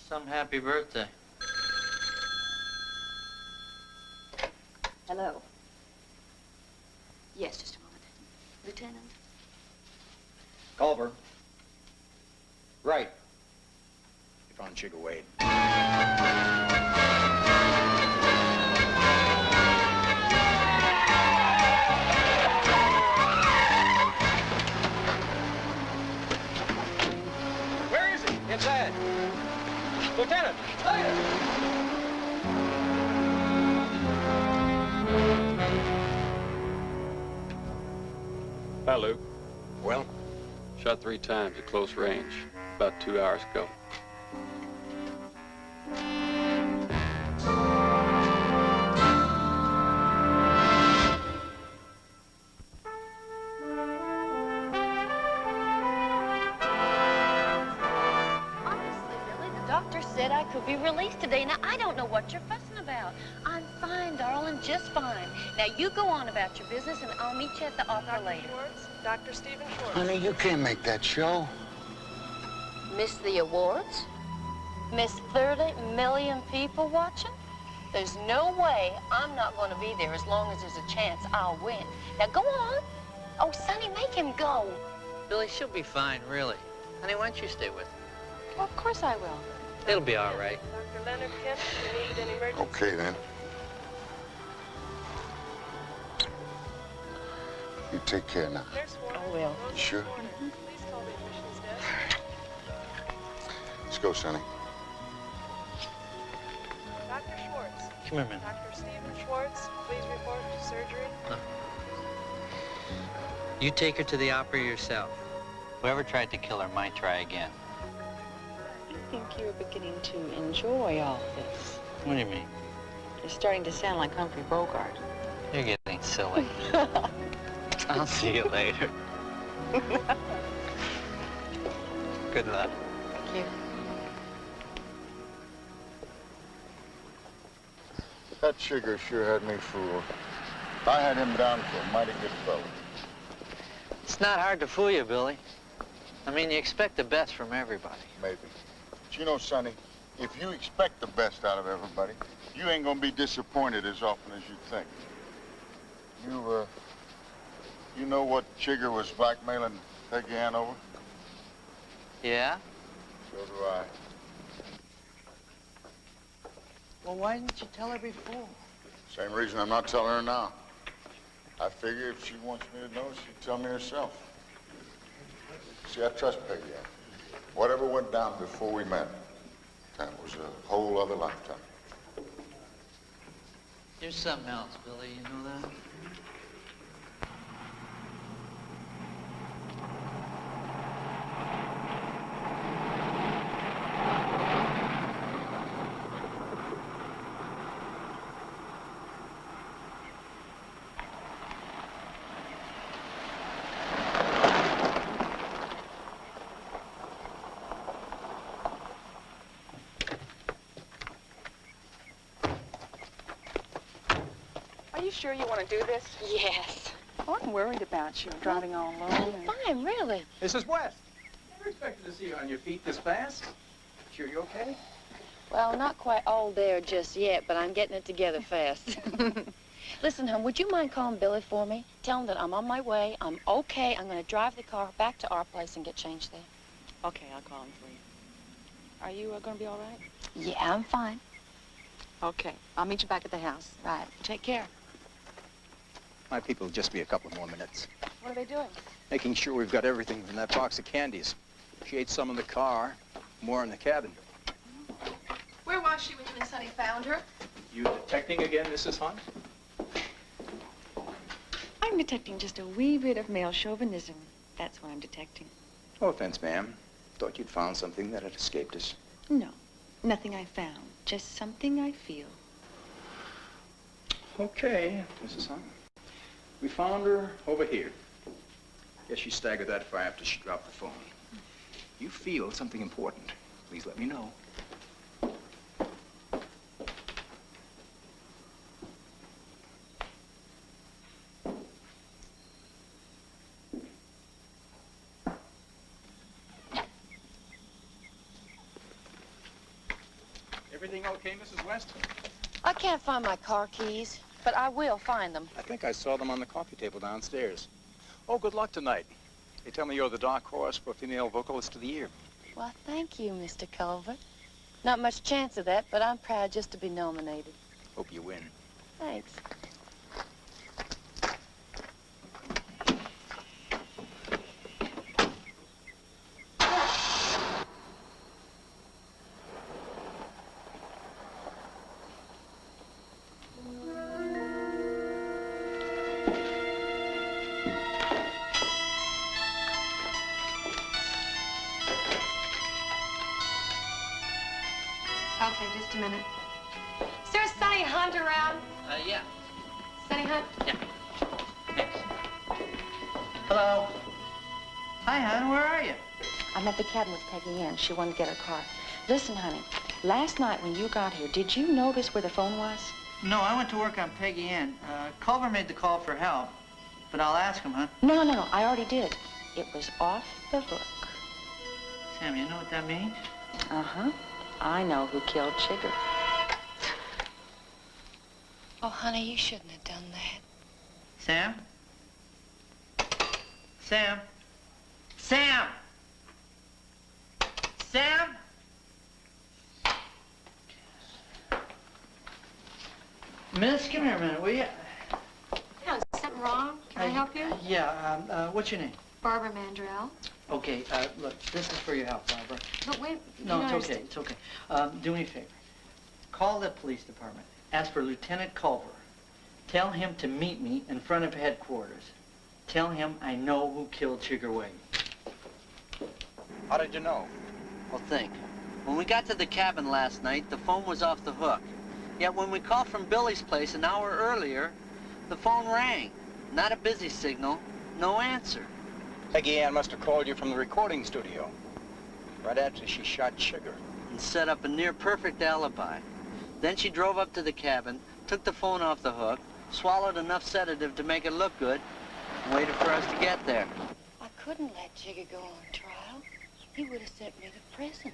Some happy birthday. Hello. Yes, just a moment. Lieutenant? Culver. Right. You found Chigger Wade. Hi, Lou. Well? Shot 3 times at close range, about 2 hours ago. Doctor said I could be released today. Now, I don't know what you're fussing about. I'm fine, darling, just fine. Now, you go on about your business, and I'll meet you at the opera later. Dr. Stephen Schwartz. Honey, you can't make that show. Miss the awards? Miss 30 million people watching? There's no way I'm not going to be there as long as there's a chance I'll win. Now, go on. Oh, Sonny, make him go. Billy, she'll be fine, really. Honey, why don't you stay with her? Well, of course I will. It'll be all right. Dr. Leonard Kent, you need an emergency. Okay, then. You take care now. I will. You sure? Please call the admissions desk. Let's go, Sonny. Dr. Schwartz. Come here, man. Dr. Stephen Schwartz, please report to surgery. You take her to the opera yourself. Whoever tried to kill her might try again. I think you're beginning to enjoy all this. What do you mean? You're starting to sound like Humphrey Bogart. You're getting silly. I'll see you later. Good luck. Thank you. That Chigger sure had me fooled. I had him down for a mighty good fellow. It's not hard to fool you, Billy. I mean, you expect the best from everybody. Maybe. But you know, Sonny, if you expect the best out of everybody, you ain't gonna be disappointed as often as you think. You know what Chigger was blackmailing Peggy Ann over? Yeah? So do I. Well, why didn't you tell her before? Same reason I'm not telling her now. I figure if she wants me to know, she'd tell me herself. See, I trust Peggy Ann. Whatever went down before we met, that was a whole other lifetime. There's something else, Billy, you know that? Are you sure you want to do this? Yes. Oh, I'm worried about you driving all alone. I'm fine, really. Mrs. West, never expected to see you on your feet this fast. Sure you okay? Well, not quite all there just yet, but I'm getting it together fast. Listen, hon, would you mind calling Billy for me? Tell him that I'm on my way, I'm okay, I'm going to drive the car back to our place and get changed there. Okay, I'll call him for you. Are you going to be all right? Yeah, I'm fine. Okay, I'll meet you back at the house. Right. Take care. My people will just be a couple more minutes. What are they doing? Making sure we've got everything from that box of candies. She ate some in the car, more in the cabin. Where was she when you and Sonny found her? You detecting again, Mrs. Hunt? I'm detecting just a wee bit of male chauvinism. That's what I'm detecting. No offense, ma'am. Thought you'd found something that had escaped us. No, nothing I found. Just something I feel. Okay, Mrs. Hunt. We found her over here. Guess she staggered that far after she dropped the phone. You feel something important. Please let me know. Everything okay, Mrs. West? I can't find my car keys, but I will find them. I think I saw them on the coffee table downstairs. Oh, good luck tonight. They tell me you're the dark horse for female vocalist of the year. Well, thank you, Mr. Culver. Not much chance of that, but I'm proud just to be nominated. Hope you win. Thanks. a minute. Is there a Sonny Hunt around? Yeah. Sonny Hunt? Yeah. Hello. Hi, hon. Where are you? I'm at the cabin with Peggy Ann. She wanted to get her car. Listen, honey, last night when you got here, did you notice where the phone was? No, I went to work on Peggy Ann. Culver made the call for help, but I'll ask him, huh? No, I already did. It was off the hook. Sam, you know what that means? Uh-huh. I know who killed Chigger. Oh, honey, you shouldn't have done that. Sam? Sam? Sam! Sam? Miss, come here a minute, will you? Yeah, is something wrong? Can I help you? Yeah, what's your name? Barbara Mandrell. Okay, look, this is for your help, Barbara. But wait, No, it's okay, do me a favor. Call the police department. Ask for Lieutenant Culver. Tell him to meet me in front of headquarters. Tell him I know who killed Chigger Wade. How did you know? Well, think. When we got to the cabin last night, the phone was off the hook. Yet when we called from Billy's place an hour earlier, the phone rang. Not a busy signal, no answer. Peggy Ann must have called you from the recording studio right after she shot Chigger. And set up a near-perfect alibi. Then she drove up to the cabin, took the phone off the hook, swallowed enough sedative to make it look good, and waited for us to get there. I couldn't let Chigger go on trial. He would have sent me to prison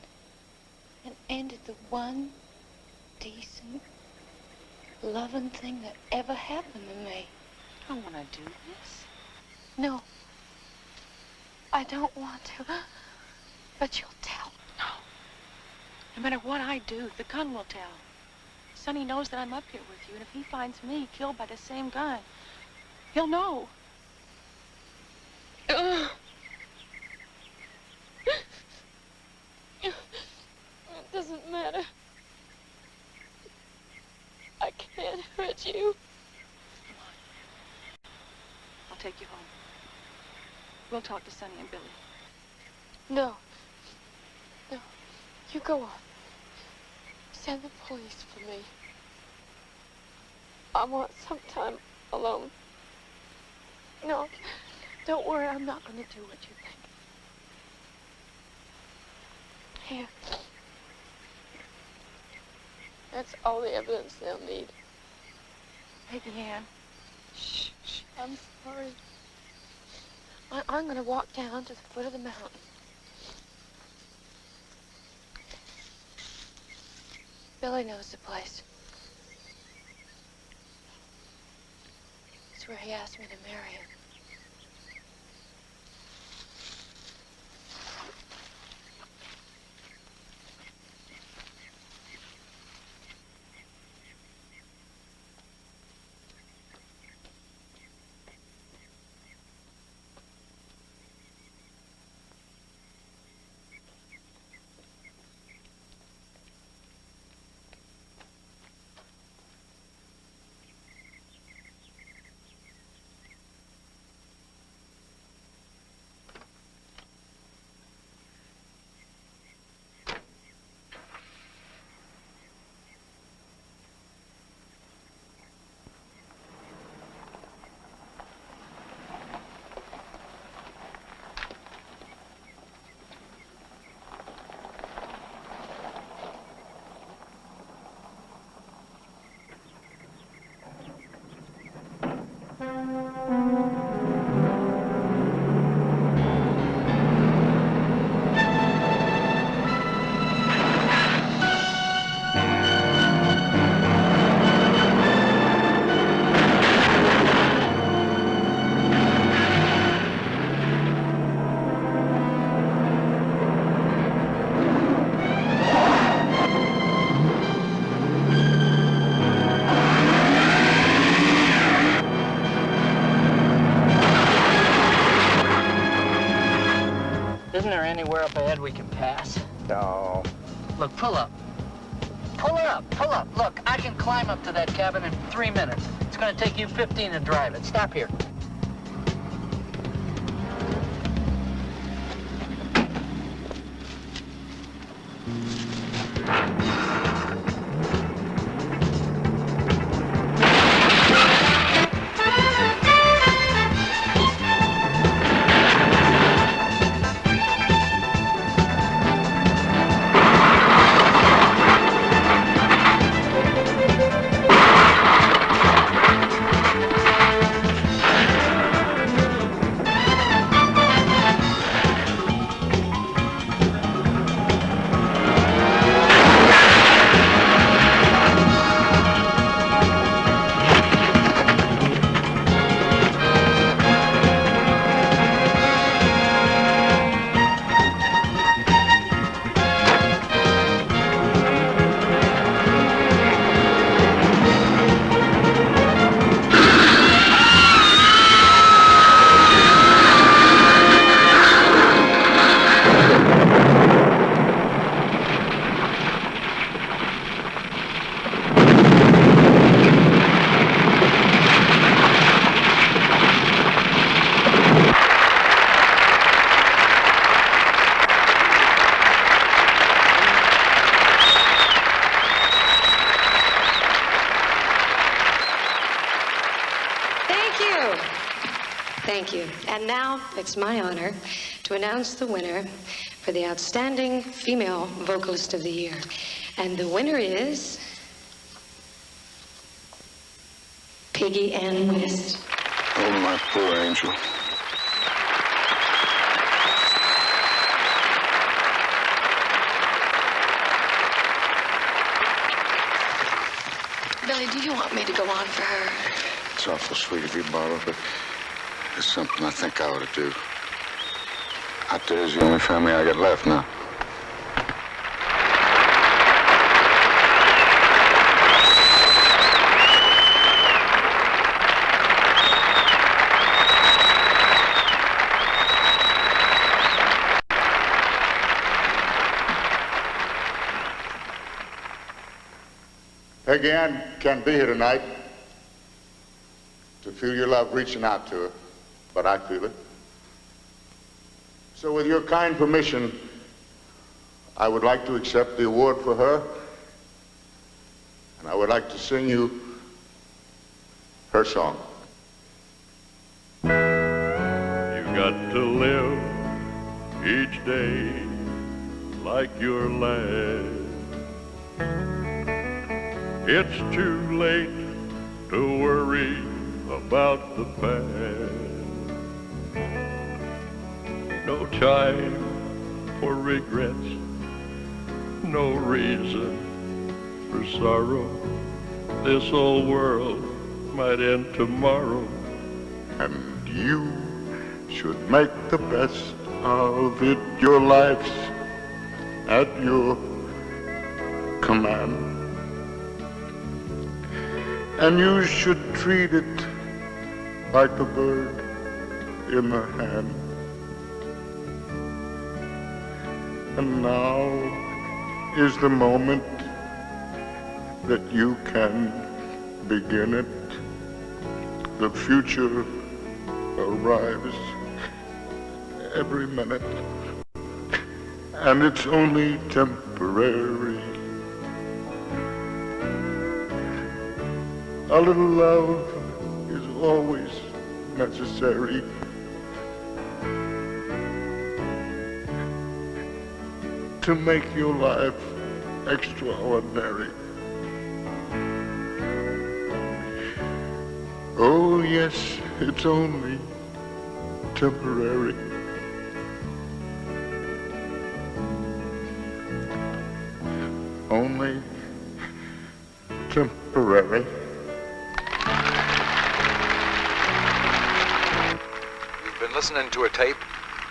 and ended the one decent, loving thing that ever happened to me. I don't want to do this. No, I don't want to, but you'll tell. No. No matter what I do, the gun will tell. Sonny knows that I'm up here with you, and if he finds me killed by the same gun, he'll know. It doesn't matter. I can't hurt you. I'll take you home. We'll talk to Sonny and Billy. No. No. You go on. Send the police for me. I want some time alone. No. Don't worry, I'm not going to do what you think. Here. That's all the evidence they'll need. Peggy Ann. Shh. I'm sorry. I'm going to walk down to the foot of the mountain. Billy knows the place. It's where he asked me to marry him. Isn't there anywhere up ahead we can pass? No. Look, pull up. Pull up, pull up. Look, I can climb up to that cabin in 3 minutes. It's gonna take you 15 to drive it. Stop here. Thank you. And now it's my honor to announce the winner for the Outstanding Female Vocalist of the Year. And the winner is Peggy Ann West. Oh, my poor angel. Billy, do you want me to go on for her? It's awful sweet of you, Barbara, but there's something I think I ought to do. Out there's the only family I got left now. Peggy Ann can't be here tonight to feel your love reaching out to her, but I feel it. So with your kind permission, I would like to accept the award for her, and I would like to sing you her song. You got to live each day like your last. It's too late to worry about the past. No time for regrets, no reason for sorrow. This old world might end tomorrow. And you should make the best of it. Your life's at your command. And you should treat it like a bird in the hand. And now is the moment that you can begin it. The future arrives every minute, and it's only temporary. A little love is always necessary. To make your life extraordinary. Oh yes, it's only temporary. Only temporary. You've been listening to a tape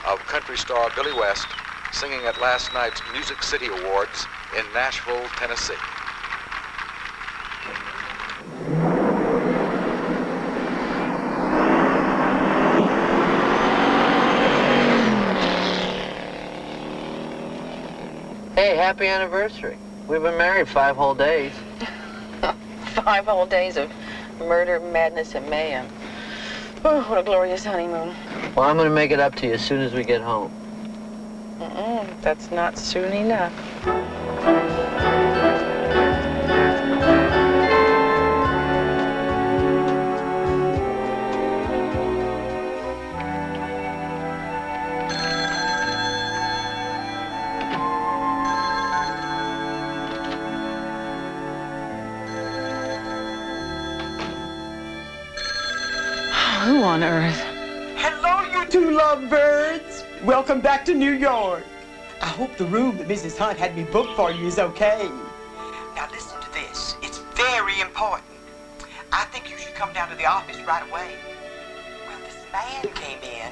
of country star Billy West singing at last night's Music City Awards in Nashville, Tennessee. Hey, happy anniversary. We've been married 5 whole days. 5 whole days of murder, madness, and mayhem. Oh, what a glorious honeymoon. Well, I'm going to make it up to you as soon as we get home. That's not soon enough. Who on earth? Hello, you two lovebirds. Welcome back to New York. I hope the room that Mrs. Hunt had me booked for you is okay. Now listen to this. It's very important. I think you should come down to the office right away. Well, this man came in,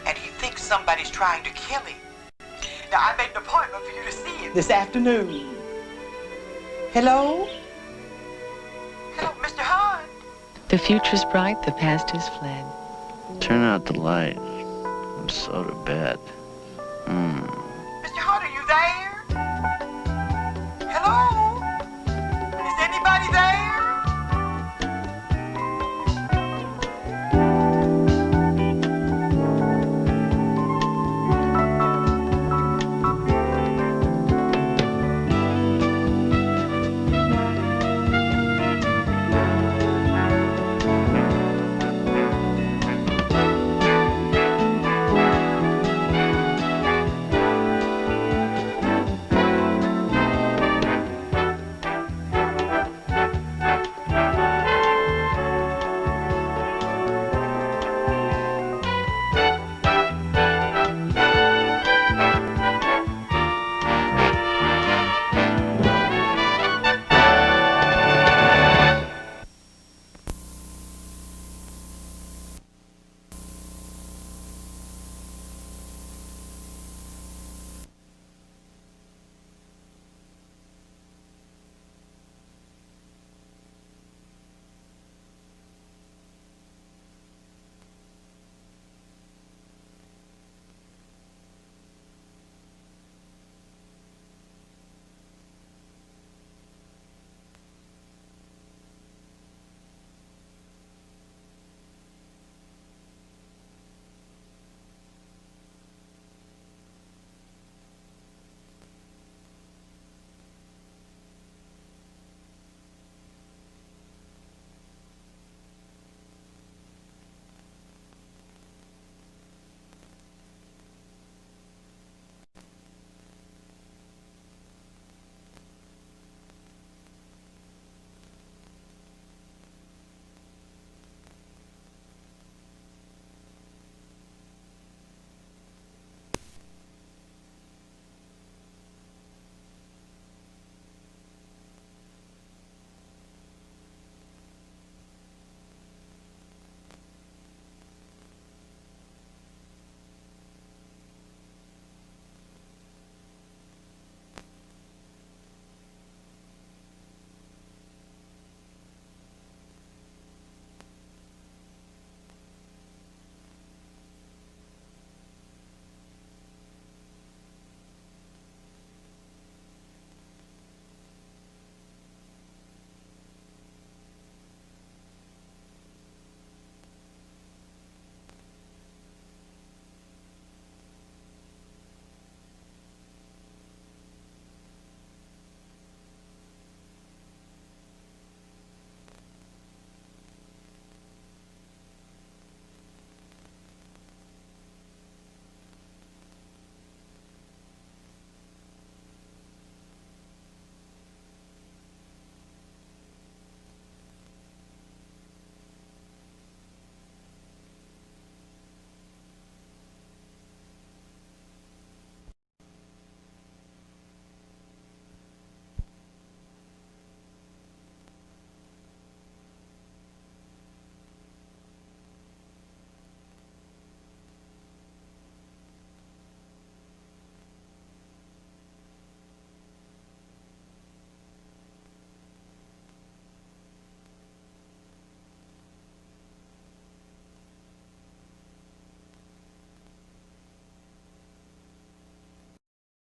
and he thinks somebody's trying to kill him. Now, I made an appointment for you to see him. This afternoon. Hello? Hello, Mr. Hunt. The future's bright, the past is fled. Turn out the light. I'm so to bed.